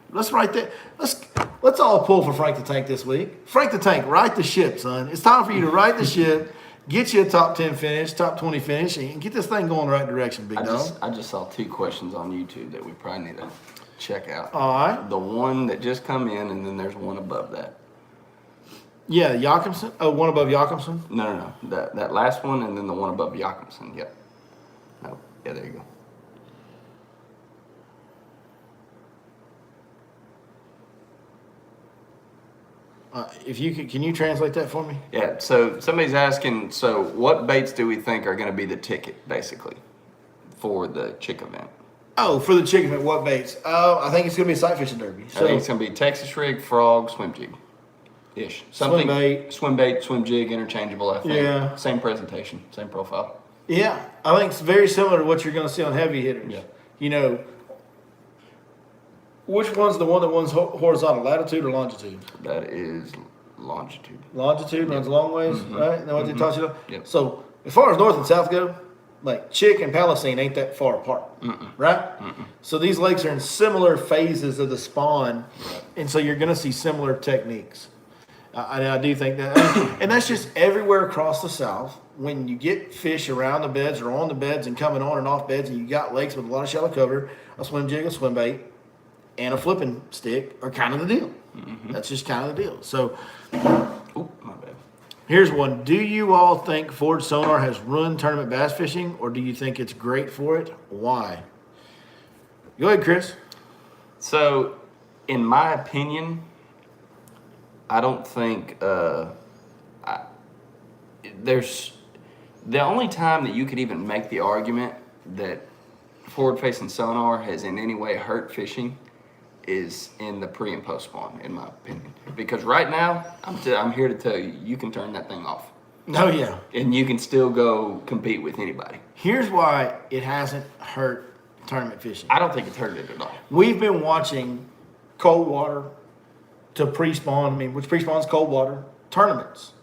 Let's write that. Let's all pull for Frank the Tank this week. Frank the Tank, right the ship, son. It's time for you to right the ship, get you a top 10 finish, top 20 finish, and get this thing going the right direction, big dog. I just saw 2 questions on YouTube that we probably need to check out. All right. The one that just come in, and then there's one above that. Yeah, Jakobsen. Oh, one above Jakobsen? No. That last one, and then the one above Jakobsen. Yep. No. Yeah, there you go. If you can you translate that for me? Yeah. So somebody's asking. So what baits do we think are going to be the ticket, basically, for the chick event? Oh, for the chick event, what baits? I think it's going to be a sight fishing derby. I think it's going to be Texas rig, frog, swim jig. Ish. Something swim bait, swim jig, interchangeable, I think. Yeah. Same presentation, same profile. Yeah. I think it's very similar to what you're going to see on heavy hitters. Yeah. Which one's the one that runs horizontal, latitude or longitude? That is longitude. Longitude runs long ways, right? Is that what they taught you? Yep. So as far as north and south go, like Chick and Palestine ain't that far apart, right? So these lakes are in similar phases of the spawn, and so you're going to see similar techniques. I do think that, and that's just everywhere across the South. When you get fish around the beds or on the beds and coming on and off beds, and you got lakes with a lot of shallow cover, a swim jig, a swim bait, and a flipping stick are kind of the deal. That's just kind of the deal. So, my bad. Here's one. Do you all think Ford sonar has ruined tournament bass fishing, or do you think it's great for it? Why? Go ahead, Chris. So, in my opinion, I don't think there's the only time that you could even make the argument that forward-facing sonar has in any way hurt fishing is in the pre and post spawn, in my opinion. Because right now, I'm here to tell you, you can turn that thing off. Oh yeah, and you can still go compete with anybody. Here's why it hasn't hurt tournament fishing. I don't think it's hurt it at all. We've been watching cold water to pre-spawn. I mean, which pre-spawns cold water tournaments.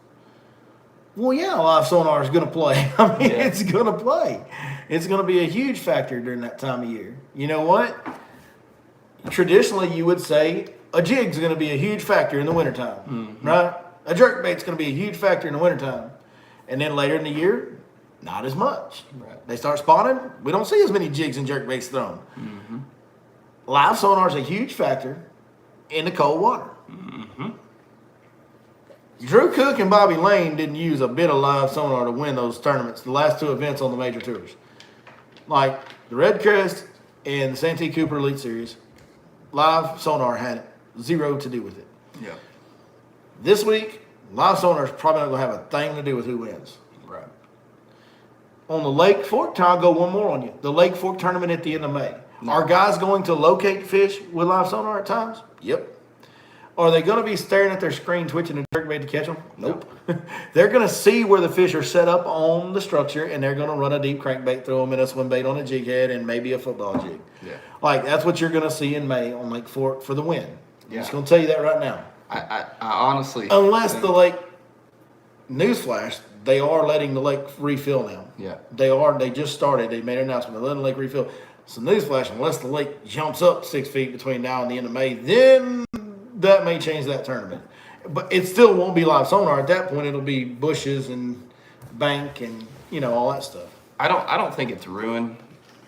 Well, yeah, live sonar is going to play. I mean, it's going to play. It's going to be a huge factor during that time of year. You know what? Traditionally, you would say a jig's going to be a huge factor in the wintertime, right? A jerkbait's going to be a huge factor in the wintertime. And then later in the year, not as much. Right. They start spawning, we don't see as many jigs and jerkbaits thrown. Live sonar is a huge factor in the cold water. Drew Cook and Bobby Lane didn't use a bit of live sonar to win those tournaments, the last two events on the major tours. Like the Red Crest and the Santee Cooper Elite Series, live sonar had zero to do with it. Yeah. This week, live sonar is probably not going to have a thing to do with who wins. Right. On the Lake Fork, I'll go one more on you. The Lake Fork tournament at the end of May. No. Are guys going to locate fish with live sonar at times? Yep. Are they going to be staring at their screen, twitching a jerkbait to catch them? Nope. They're going to see where the fish are set up on the structure, and they're going to run a deep crankbait through them and a swim bait on a jig head and maybe a football jig. Yeah. Like, that's what you're going to see in May on Lake Fork for the win. I'm Yeah. just going to tell you that right now. I honestly... Unless the lake, newsflash, they are letting the lake refill now. Yeah. They are. They just started. They made an announcement. They're letting the lake refill. So newsflash, unless the lake jumps up 6 feet between now and the end of May, then that may change that tournament. But it still won't be live sonar. At that point, it'll be bushes and bank and, you know, all that stuff. I don't think it's ruined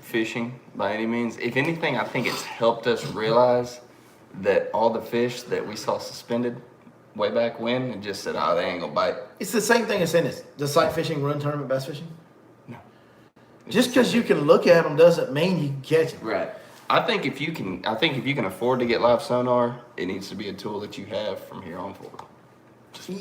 fishing by any means. If anything, I think it's helped us realize that all the fish that we saw suspended way back when and just said, oh, they ain't gonna bite. It's the same thing as saying this. Does sight fishing ruin tournament bass fishing? No. Just because you can look at them doesn't mean you can catch them. Right. I think if you can afford to get live sonar, it needs to be a tool that you have from here on forward.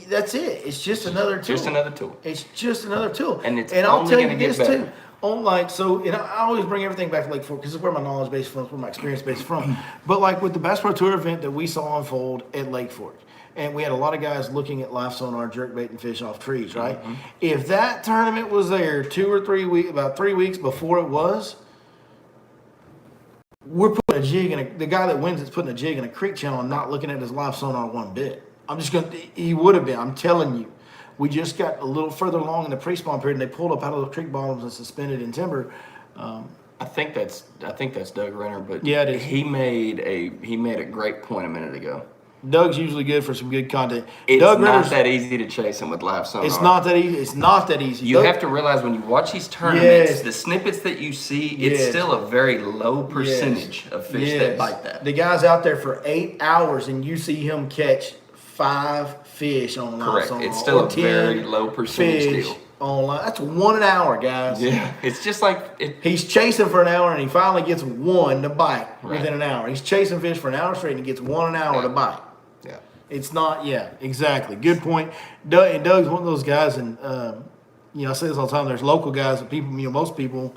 That's it. It's just another tool. Just another tool. It's just another tool. And it's I'll only tell you gonna get this better. too. On like so, you know, I always bring everything back to Lake Fork because it's where my knowledge base from, where my experience base is from. But like with the Bass Pro Tour event that we saw unfold at Lake Fork, and we had a lot of guys looking at live sonar, jerkbait, and fish off trees. Right? If that tournament was there 2 or 3 weeks, about 3 weeks before it was, we're putting a jig in the guy that wins is putting a jig in a creek channel and not looking at his live sonar one bit. He would have been, I'm telling you. We just got a little further along in the pre-spawn period and they pulled up out of the creek bottoms and suspended in timber. I think that's Doug Renner, but yeah, it is. He made a great point a minute ago. Doug's usually good for some good content. It's Doug not Renner's, that easy to chase him with live sonar. It's not that easy. It's not that easy. You have to realize when you watch these tournaments, Yes. the snippets that you see, it's still a very low percentage of fish that bite that. The guy's out there for 8 hours and you see him catch 5 fish on live Correct. sonar. It's still or a 10 very low percentage fish deal. on live. That's 1 an hour, guys. Yeah, it's just like He's chasing for an hour and he finally gets 1 to bite Right. within an hour. He's chasing fish for an hour straight and he gets 1 an hour to bite. Yeah. It's not, exactly. Good point. And Doug's one of those guys, and I say this all the time. There's local guys that people, most people,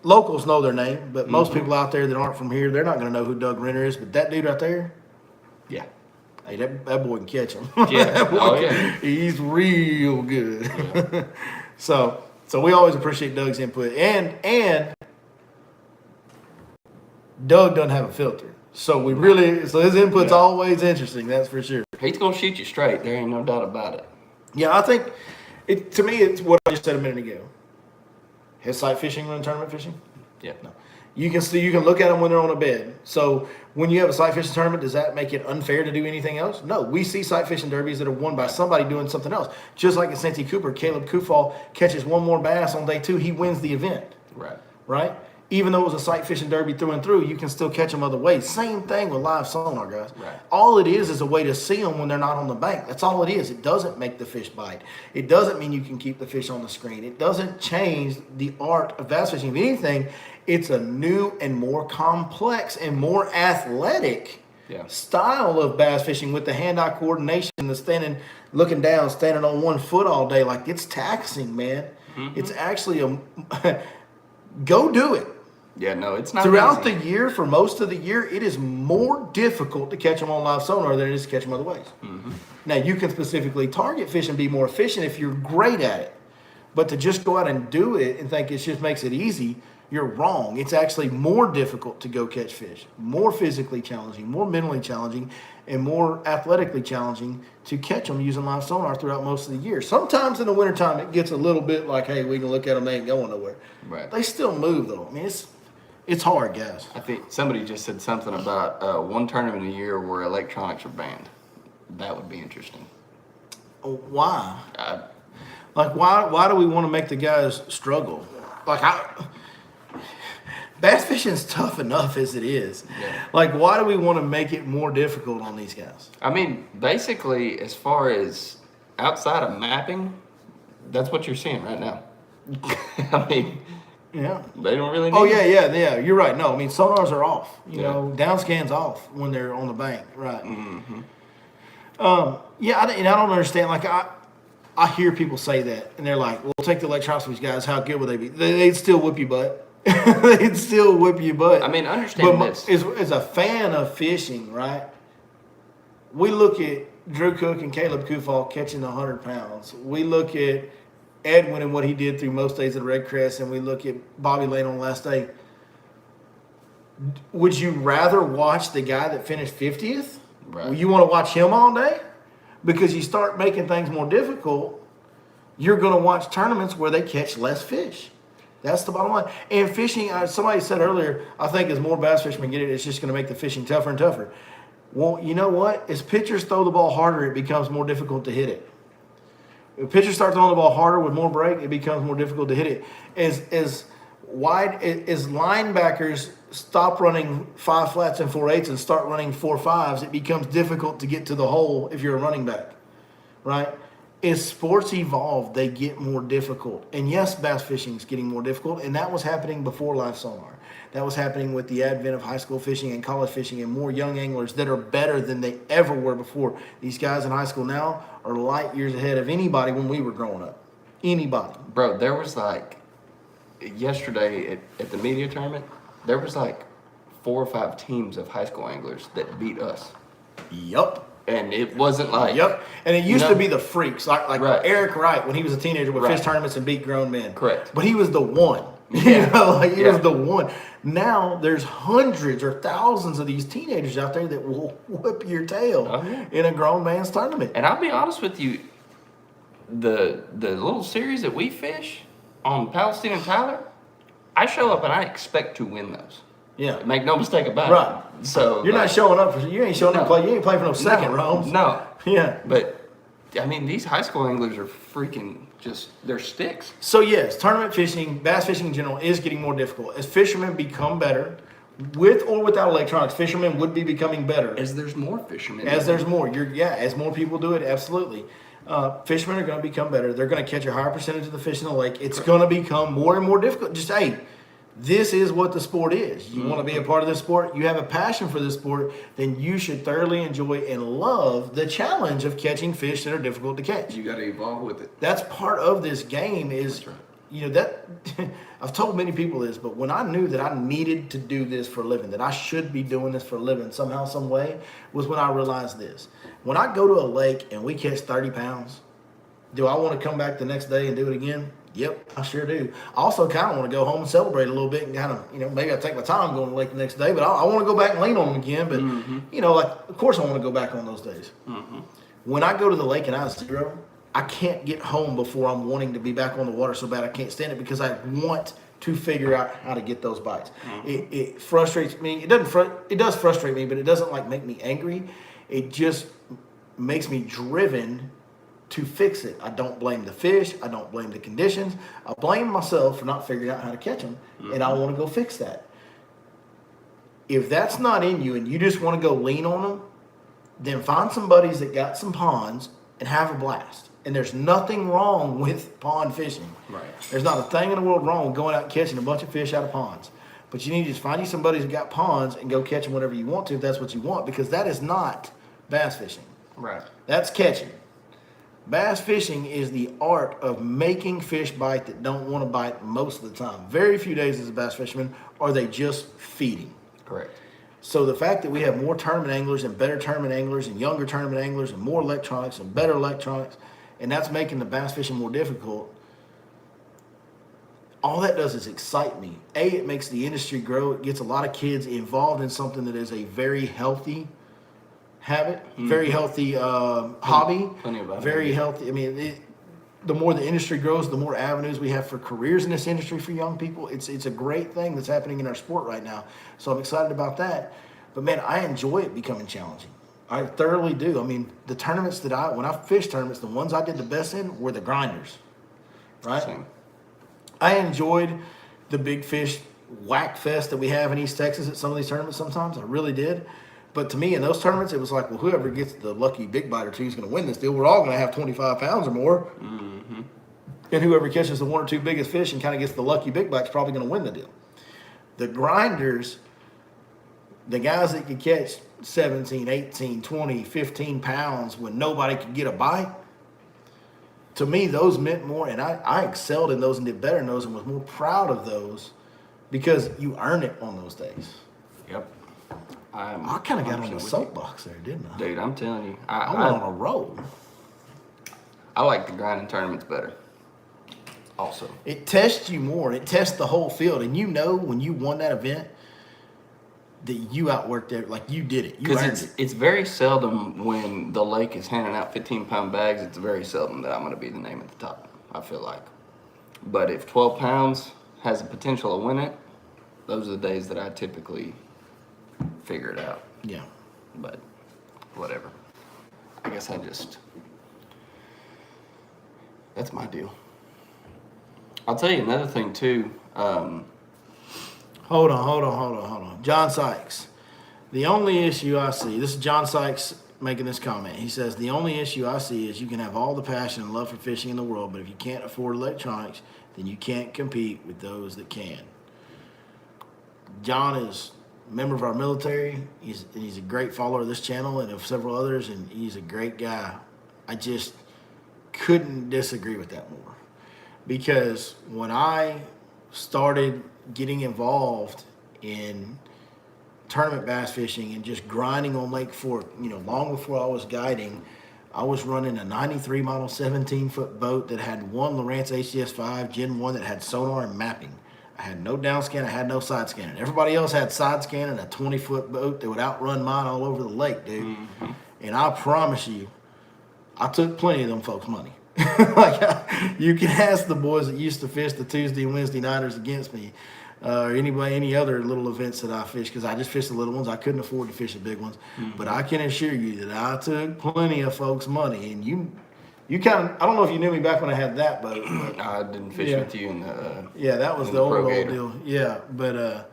locals know their name, but most people out there that aren't from here, they're not going to know who Doug Renner is. But that dude right there, Yeah. hey, that boy can catch him. Yeah. He's real good. Yeah. So we always appreciate Doug's input, and Doug doesn't have a filter. So his input's always interesting, that's for sure. He's gonna shoot you straight. There ain't no doubt about it. Yeah, I think to me it's what I just said a minute ago. Has sight fishing run tournament fishing? Yeah. No. You can look at them when they're on a bed. So when you have a sight fishing tournament, does that make it unfair to do anything else? No. We see sight fishing derbies that are won by somebody doing something else. Just like at Santee Cooper, Caleb Kufal catches one more bass on day 2, he wins the event. Right? Even though it was a sight fishing derby through and through, you can still catch them other ways. Same thing with live sonar, guys. Right. All it is a way to see them when they're not on the bank. That's all it is. It doesn't make the fish bite. It doesn't mean you can keep the fish on the screen. It doesn't change the art of bass fishing. If anything, it's a new and more complex and more athletic style of bass fishing with the hand-eye coordination, the looking down, standing on one foot all day. Like, it's taxing, man. Mm-hmm. It's actually go do it. Yeah, no, it's not Throughout easy. the year, for most of the year, it is more difficult to catch them on live sonar than it is to catch them other ways. Mm-hmm. Now, you can specifically target fish and be more efficient if you're great at it. But to just go out and do it and think it just makes it easy, you're wrong. It's actually more difficult to go catch fish, more physically challenging, more mentally challenging, and more athletically challenging to catch them using live sonar throughout most of the year. Sometimes in the wintertime, it gets a little bit like, hey, we can look at them, they ain't going nowhere. Right. They still move, though. I mean, it's hard, guys. I think somebody just said something about one tournament a year where electronics are banned. That would be interesting. Why? Why do we want to make the guys struggle? Bass fishing's tough enough as it is. Yeah. Like, why do we want to make it more difficult on these guys? I mean, basically, as far as outside of mapping, that's what you're seeing right now. I mean, yeah, they don't really need yeah. You're right. No, I mean, sonars are off. You know, down scan's off when they're on the bank. Right. Mm-hmm. I don't understand. Like, I hear people say that, and they're like, well, take the electronics from these guys. How good would they be? They'd still whip your butt. They'd still whip your butt. I mean, understand this. As a fan of fishing, right, we look at Drew Cook and Caleb Kufal catching 100 pounds. We look at Edwin and what he did through most days at Red Crest, and we look at Bobby Lane on the last day. Would you rather watch the guy that finished 50th? Right. Well, you want to watch him all day? Because you start making things more difficult, you're going to watch tournaments where they catch less fish. That's the bottom line. And fishing, somebody said earlier, I think as more bass fishermen get it, it's just going to make the fishing tougher and tougher. Well, you know what? As pitchers throw the ball harder, it becomes more difficult to hit it. If pitchers start throwing the ball harder with more break, it becomes more difficult to hit it. As linebackers stop running 5 flats and 4/8 and start running 4 5s, it becomes difficult to get to the hole if you're a running back, right? As sports evolve, they get more difficult. And yes, bass fishing is getting more difficult, and that was happening before live sonar. That was happening with the advent of high school fishing and college fishing and more young anglers that are better than they ever were before. These guys in high school now are light years ahead of anybody when we were growing up. Anybody. Bro, there was yesterday at the media tournament, there was 4 or 5 teams of high school anglers that beat us. Yup. And it wasn't like... Yep. And it used to be the freaks, like right. Eric Wright when he was a teenager would fish tournaments and beat grown men. Correct. But he was the one. Yeah. He was the one. Now there's hundreds or thousands of these teenagers out there that will whip your tail in a grown man's tournament. And I'll be honest with you, the little series that we fish on Palestine and Tyler, I show up and I expect to win those. Yeah. Make no mistake about it. So you're not showing up you ain't showing up to play. You ain't playing for no second rounds. No. Yeah. But I mean, these high school anglers are freaking they're sticks. So yes, tournament fishing, bass fishing in general is getting more difficult. As fishermen become better, with or without electronics, fishermen would be becoming better. As there's more fishermen. As there's more. As more people do it, absolutely. Fishermen are going to become better. They're going to catch a higher percentage of the fish in the lake. It's going to become more and more difficult. Just, this is what the sport is. You want to be a part of this sport, you have a passion for this sport, then you should thoroughly enjoy and love the challenge of catching fish that are difficult to catch. You got to evolve with it. That's part of this game is, that I've told many people this, but when I knew that I needed to do this for a living, that I should be doing this for a living somehow, some way, was when I realized this. When I go to a lake and we catch 30 pounds, do I want to come back the next day and do it again? Yep, I sure do. I also kind of want to go home and celebrate a little bit and kind of, maybe I take my time going to the lake the next day, but I want to go back and lean on them again. But, of course I want to go back on those days. Mm-hmm. When I go to the lake and I zero, I can't get home before I'm wanting to be back on the water so bad I can't stand it because I want to figure out how to get those bites. It frustrates me. It does frustrate me, but it doesn't like make me angry. It just makes me driven to fix it. I don't blame the fish. I don't blame the conditions. I blame myself for not figuring out how to catch them, and I want to go fix that. If that's not in you and you just want to go lean on them, then find some buddies that got some ponds and have a blast. And there's nothing wrong with pond fishing. Right. There's not a thing in the world wrong with going out and catching a bunch of fish out of ponds. But you need to just find you some buddies that got ponds and go catch them whenever you want to, if that's what you want, because that is not bass fishing. Right. That's catching. Bass fishing is the art of making fish bite that don't want to bite most of the time. Very few days as a bass fisherman are they just feeding. Correct. So the fact that we have more tournament anglers and better tournament anglers and younger tournament anglers and more electronics and better electronics, and that's making the bass fishing more difficult, all that does is excite me. It makes the industry grow. It gets a lot of kids involved in something that is a very healthy habit, very healthy hobby, Plenty of very healthy. I mean, the more the industry grows, the more avenues we have for careers in this industry for young people. It's a great thing that's happening in our sport right now. So I'm excited about that. But man, I enjoy it becoming challenging. I thoroughly do. I mean, the tournaments when I fished tournaments, the ones I did the best in were the grinders, right? Same. I enjoyed the big fish whack fest that we have in East Texas at some of these tournaments sometimes. I really did. But to me, in those tournaments, it was like, well, whoever gets the lucky big bite or two is going to win this deal. We're all going to have 25 pounds or more. Mm-hmm. And whoever catches the one or two biggest fish and kind of gets the lucky big bite is probably going to win the deal. The grinders, the guys that could catch 17, 18, 20, 15 pounds when nobody could get a bite, to me, those meant more. And I excelled in those and did better in those and was more proud of those because you earn it on those days. Yep. I kind of got on the soapbox there, didn't I? Dude, I'm telling you. I went on a roll. I like the grinding tournaments better. Also. It tests you more. It tests the whole field. And you know when you won that event that you outworked it, like you did it. You earned it. It's very seldom when the lake is handing out 15-pound bags, it's very seldom that I'm going to be the name at the top, I feel like. But if 12 pounds has the potential to win it, those are the days that I typically figure it out. Yeah. But whatever. I guess that's my deal. I'll tell you another thing too. Hold on. John Sykes. The only issue I see, this is John Sykes making this comment. He says, the only issue I see is you can have all the passion and love for fishing in the world, but if you can't afford electronics, then you can't compete with those that can. John is a member of our military. He's a great follower of this channel and of several others, and he's a great guy. I just couldn't disagree with that more. Because when I started getting involved in tournament bass fishing and just grinding on Lake Fork, long before I was guiding, I was running a 93 model 17-foot boat that had one Lowrance HDS5 Gen 1 that had sonar and mapping. I had no down scan, I had no side scanning. Everybody else had side scanning, a 20-foot boat that would outrun mine all over the lake, dude. Mm-hmm. And I promise you, I took plenty of them folks' money. You can ask the boys that used to fish the Tuesday and Wednesday nighters against me, or any other little events that I fished, because I just fished the little ones. I couldn't afford to fish the big ones. Mm-hmm. But I can assure you that I took plenty of folks' money. And you kind of, I don't know if you knew me back when I had that boat. But, I didn't fish with you in the that was the old deal. Yeah, but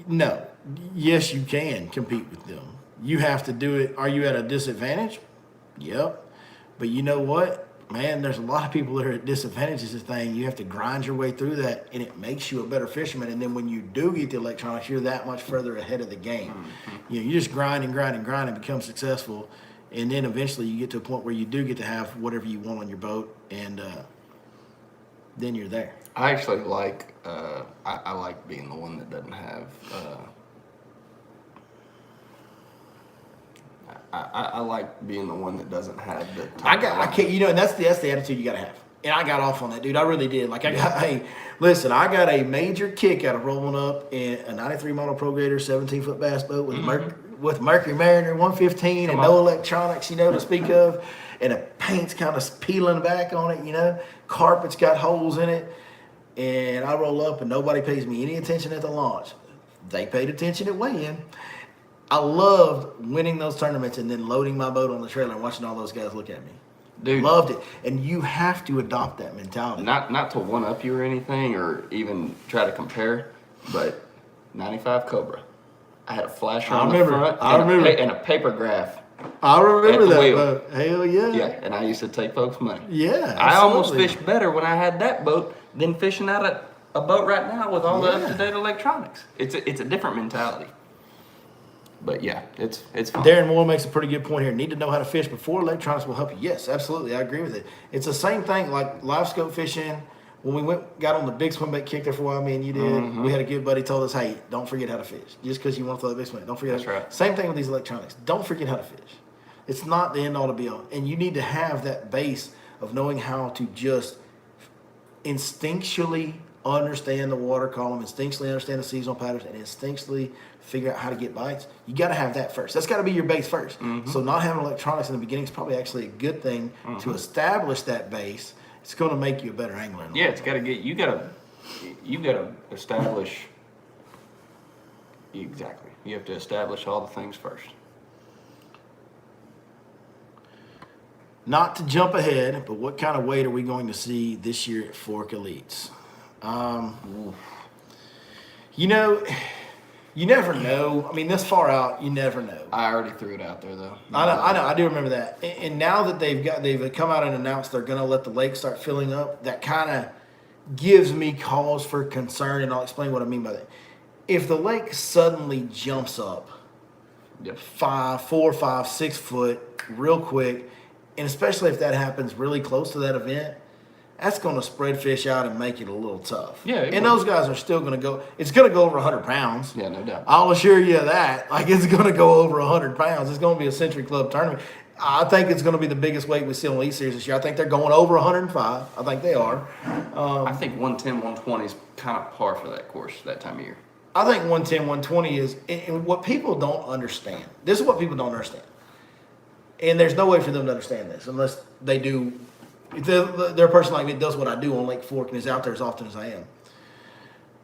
no. Yes, you can compete with them. You have to do it. Are you at a disadvantage? Yep. But you know what? Man, there's a lot of people that are at disadvantages of this thing. You have to grind your way through that, and it makes you a better fisherman. And then when you do get the electronics, you're that much further ahead of the game. Mm-hmm. You just grind and become successful. And then eventually you get to a point where you do get to have whatever you want on your boat, and then you're there. I actually like, I like being the one that doesn't have, I like being the one that doesn't have the time. I can't, and that's the attitude you gotta have. And I got off on that, dude. I really did. I got a major kick out of rolling up in a 93 model Pro Gator 17-foot bass boat with Mercury Mariner 115 and no electronics, to speak of. and the paint's kind of peeling back on it, you know, carpet's got holes in it, and I roll up and nobody pays me any attention at the launch. They paid attention at weigh-in. I loved winning those tournaments and then loading my boat on the trailer and watching all those guys look at me. Dude, loved it. And you have to adopt that mentality. Not to one up you or anything, or even try to compare, but 95 Cobra. I had a flasher on the front and a paper graph. I remember that wheel. boat. Hell yeah. Yeah, and I used to take folks' money. Yeah, absolutely. I almost fished better when I had that boat than fishing out of a boat right now with all the up-to-date electronics. It's a different mentality. But yeah, it's fun. Darren Moore makes a pretty good point here. Need to know how to fish before electronics will help you. Yes, absolutely. I agree with it. It's the same thing like live scope fishing. When we got on the big swim bait kick there for a while, me and you did, we had a good buddy told us, hey, don't forget how to fish. Just because you want to throw the big swim bait, don't forget how to fish. Right. Same thing with these electronics. Don't forget how to fish. It's not the end all to be all. And you need to have that base of knowing how to just instinctually understand the water column, instinctually understand the seasonal patterns, and instinctually figure out how to get bites. You got to have that first. That's got to be your base first. So not having electronics in the beginning is probably actually a good thing to establish that base. It's going to make you a better angler. Yeah, it's got to get you got to establish exactly. You have to establish all the things first. Not to jump ahead, but what kind of weight are we going to see this year at Fork Elites? You know, you never know. I mean, this far out, you never know. I already threw it out there, though. I know. I do remember that. And now that they've come out and announced they're going to let the lake start filling up, that kind of gives me cause for concern, and I'll explain what I mean by that. If the lake suddenly jumps up 4, 5, 6 foot real quick, and especially if that happens really close to that event, that's going to spread fish out and make it a little tough. Yeah, and those guys are still going to go. It's going to go over 100 pounds. Yeah, no doubt. I'll assure you of that. Like, it's going to go over 100 pounds. It's going to be a Century Club tournament. I think it's going to be the biggest weight we see on the Elite Series this year. I think they're going over 105. I think they are. I think 110, 120 is kind of par for that course that time of year. I think 110, 120 is, and what people don't understand. This is what people don't understand. And there's no way for them to understand this unless they do. If they're a person like me that does what I do on Lake Fork and is out there as often as I am.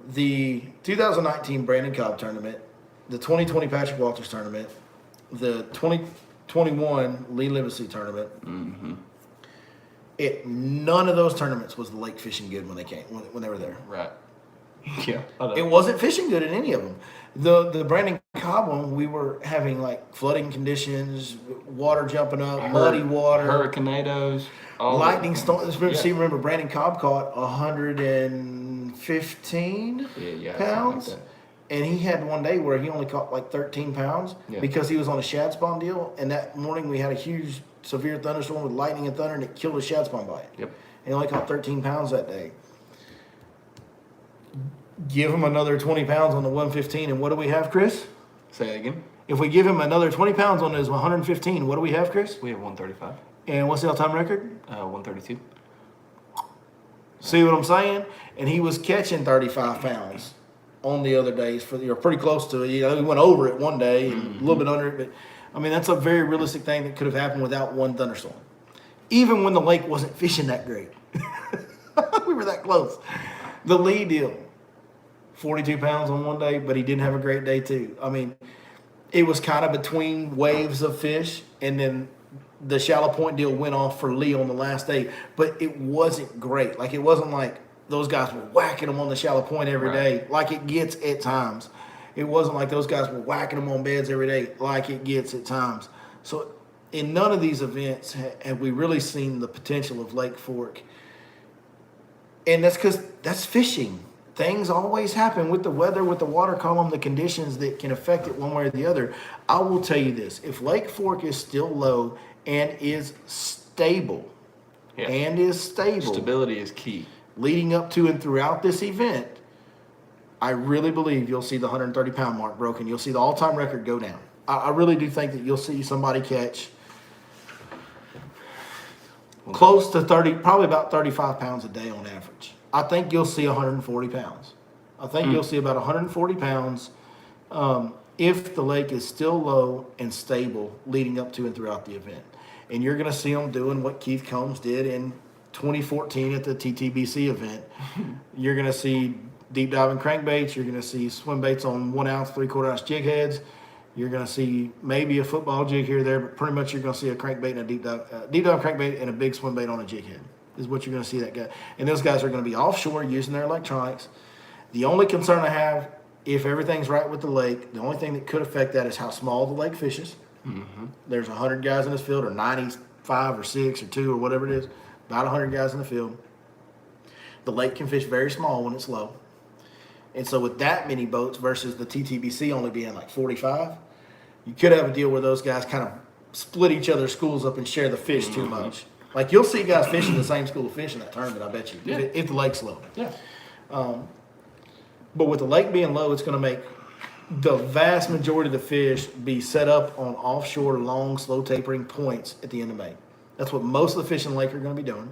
The 2019 Brandon Cobb tournament, the 2020 Patrick Walters tournament, the 2021 Lee Livesey tournament. None of those tournaments was the lake fishing good when they came when they were there. Right. Yeah. It wasn't fishing good in any of them. The Brandon Cobb one, we were having like flooding conditions, water jumping up, muddy water, hurricanedos, lightning storms. Remember Brandon Cobb caught 115 pounds, like and he had one day where he only caught like 13 pounds because he was on a shad spawn deal. And that morning we had a huge, severe thunderstorm with lightning and thunder, and it killed a shad spawn bite. Yep. And he only caught 13 pounds that day. Give him another 20 pounds on the 115, and what do we have, Chris? Say that again. If we give him another 20 pounds on his 115, what do we have, Chris? We have 135. And what's the all-time record? 132. See what I'm saying? And he was catching 35 pounds on the other days. You're pretty close to it. You know, he went over it one day and a little bit under it, but I mean that's a very realistic thing that could have happened without one thunderstorm. Even when the lake wasn't fishing that great, we were that close. The Lee deal. 42 pounds on one day, but he didn't have a great day too. I mean, it was kind of between waves of fish, and then the shallow point deal went off for Lee on the last day, but it wasn't great. Like, it wasn't like those guys were whacking them on the shallow point every day like it gets at times. It wasn't like those guys were whacking them on beds every day like it gets at times. So in none of these events have we really seen the potential of Lake Fork. And that's because that's fishing. Things always happen with the weather, with the water column, the conditions that can affect it one way or the other. I will tell you this. If Lake Fork is still low and is stable, stability is key. Leading up to and throughout this event, I really believe you'll see the 130-pound mark broken. You'll see the all-time record go down. I really do think that you'll see somebody catch close to 30, probably about 35 pounds a day on average. I think you'll see 140 pounds. I think you'll see about 140 pounds if the lake is still low and stable leading up to and throughout the event. and you're going to see them doing what Keith Combs did in 2014 at the TTBC event. You're going to see deep diving crankbaits. You're going to see swim baits on 1 ounce, 3/4 ounce jig heads. You're going to see maybe a football jig here or there, but pretty much you're going to see a crankbait and a deep dive crankbait and a big swim bait on a jig head is what you're going to see that guy. And those guys are going to be offshore using their electronics. The only concern I have, if everything's right with the lake, the only thing that could affect that is how small the lake fishes. Mm-hmm. There's 100 guys in this field, or 95 or 6 or 2 or whatever it is, about 100 guys in the field. The lake can fish very small when it's low. And so with that many boats versus the TTBC only being like 45, you could have a deal where those guys kind of split each other's schools up and share the fish too much. Like you'll see guys fishing the same school of fish in that tournament, I bet you, if the lake's low. Yeah. But with the lake being low, it's going to make the vast majority of the fish be set up on offshore, long, slow tapering points at the end of May. That's what most of the fish in the lake are going to be doing.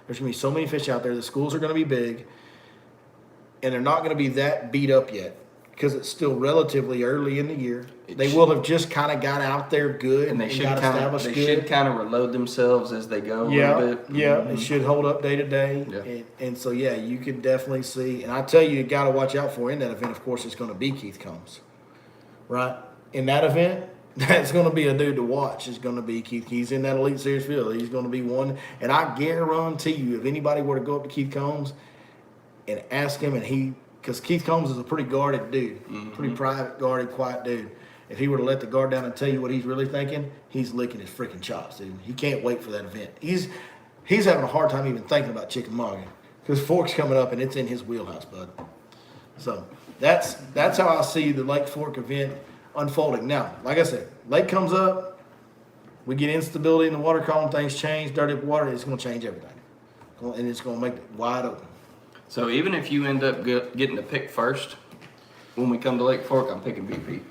There's going to be so many fish out there. The schools are going to be big, and they're not going to be that beat up yet because it's still relatively early in the year. They will have just kind of got out there good and they should kind of reload themselves as they go a little bit. Yeah, it should hold up day to day. Yeah. And so, yeah, you can definitely see. And I tell you, got to watch out for in that event, of course, it's going to be Keith Combs. Right? In that event, that's going to be a dude to watch. It's going to be Keith. He's in that Elite Series field. He's going to be one. And I guarantee you, if anybody were to go up to Keith Combs and ask him, because Keith Combs is a pretty guarded dude, pretty private, guarded, quiet dude. If he were to let the guard down and tell you what he's really thinking, he's licking his freaking chops, dude. He can't wait for that event. He's having a hard time even thinking about Chickamauga because Fork's coming up and it's in his wheelhouse, bud. So that's how I see the Lake Fork event unfolding. Now, like I said, lake comes up, we get instability in the water column, things change, dirty water, it's going to change everything. And it's going to make it wide open. So even if you end up getting to pick first, when we come to Lake Fork, I'm picking BP.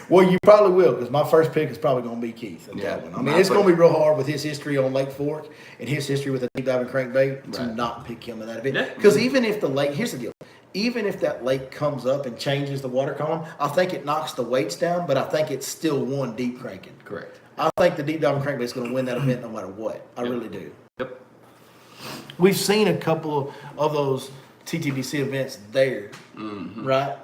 Well, you probably will, because my first pick is probably going to be Keith at that one. I mean, it's going to be real hard with his history on Lake Fork and his history with the deep diving crankbait to not pick him in that event. Because even if the lake, here's the deal, even if that lake comes up and changes the water column, I think it knocks the weights down, but I think it's still one deep cranking. Correct. I think the deep diving crankbait is going to win that event no matter what. I really do. Yep. We've seen a couple of those TTBC events there, right?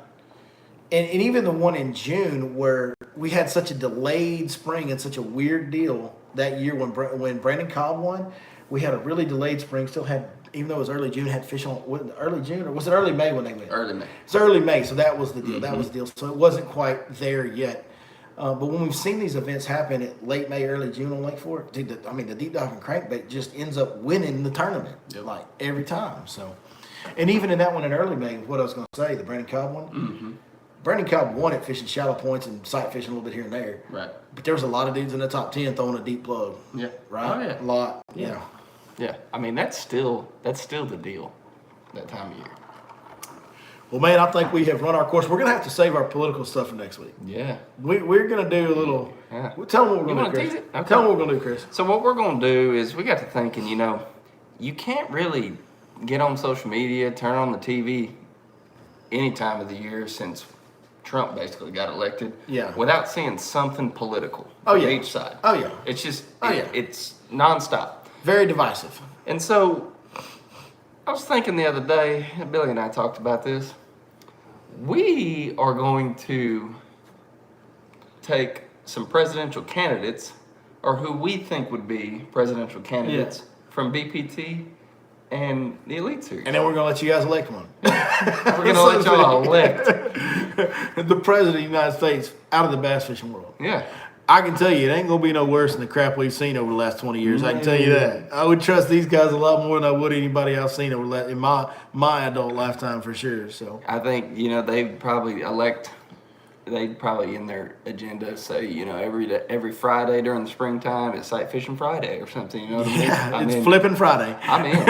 And even the one in June where we had such a delayed spring and such a weird deal that year when Brandon Cobb won, we had a really delayed spring, still had, even though it was early June, had fish on, was it early June or was it early May when they went? Early May. It's early May, so that was the deal. That was the deal. So it wasn't quite there yet. But when we've seen these events happen at late May, early June on Lake Fork, dude, the deep diving crankbait just ends up winning the tournament, like every time. So, and even in that one in early May, what I was going to say, the Brandon Cobb one, Brandon Cobb won it fishing shallow points and sight fishing a little bit here and there. Right. But there was a lot of dudes in the top 10 throwing a deep plug. Yeah. Right? Oh, yeah. A lot. Yeah. Yeah. I mean, that's still the deal that time of year. Well, man, I think we have run our course. We're going to have to save our political stuff for next week. Yeah. We're going to do a little. Yeah. Tell them what we're going to do, Chris. Okay. Tell them what we're going to do, Chris. So what we're going to do is we got to thinking, you can't really get on social media, turn on the TV any time of the year since Trump basically got elected without seeing something political from each side. Oh, yeah. It's just, it's nonstop. Very divisive. And so I was thinking the other day, Billy and I talked about this. We are going to take some presidential candidates, or who we think would be presidential candidates from BPT and the Elite Series. And then we're going to let you guys elect one. We're going to let y'all elect the president of the United States out of the bass fishing world. Yeah. I can tell you, it ain't going to be no worse than the crap we've seen over the last 20 years. I can tell you that. I would trust these guys a lot more than I would anybody I've seen over in my adult lifetime for sure. So I think, they'd probably in their agenda say, every Friday during the springtime it's Sight Fishing Friday or something, you know what I mean? It's Flipping Friday. I'm in.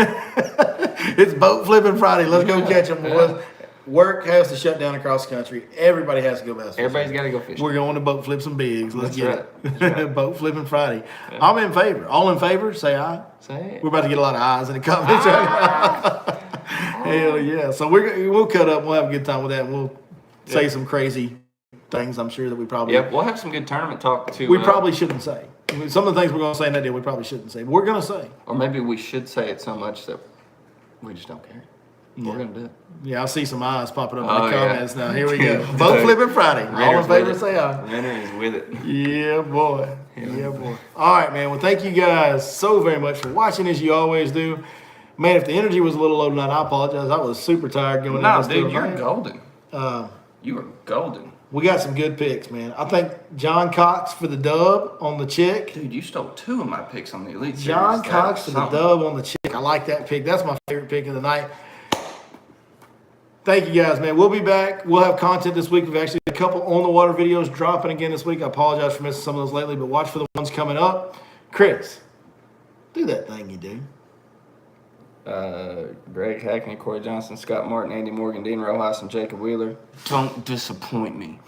It's Boat Flipping Friday. Let's go catch them, boys. Work has to shut down across the country. Everybody has to go bass fishing. Everybody's got to go fishing. We're going to boat flip some bigs. Let's get it. That's right. Boat Flipping Friday. Yeah. I'm in favor. All in favor, say aye. Say it. We're about to get a lot of ayes in the comments. Hell yeah. So we'll cut up. We'll have a good time with that. And we'll say some crazy things I'm sure that we probably Yep, we'll have some good tournament talk too. we probably shouldn't say. I mean, some of the things we're going to say in that deal we probably shouldn't say. But we're going to say. Or maybe we should say it so much that we just don't care. Yeah. We're going to do it. Yeah, I see some eyes popping up in the yeah. comments now. Here we go. Vote Flipping Friday. All in favor, say aye. Renner is with it. Yeah, boy. Yeah, boy. All right, man. Well, thank you guys so very much for watching, as you always do. Man, if the energy was a little low tonight, I apologize. I was super tired going No, into this dude, deal, you're man. golden. You are golden. We got some good picks, man. I think John Cox for the dub on the chick. Dude, you stole 2 of my picks on the Elite Series. John Cox for the something. dub on the chick. I like that pick. That's my favorite pick of the night. Thank you guys, man. We'll be back. We'll have content this week. We've actually a couple on the water videos dropping again this week. I apologize for missing some of those lately, but watch for the ones coming up. Chris, do that thing you do. Greg Hackney, Corey Johnson, Scott Martin, Andy Morgan, Dean Rojas, and Jacob Wheeler. Don't disappoint me.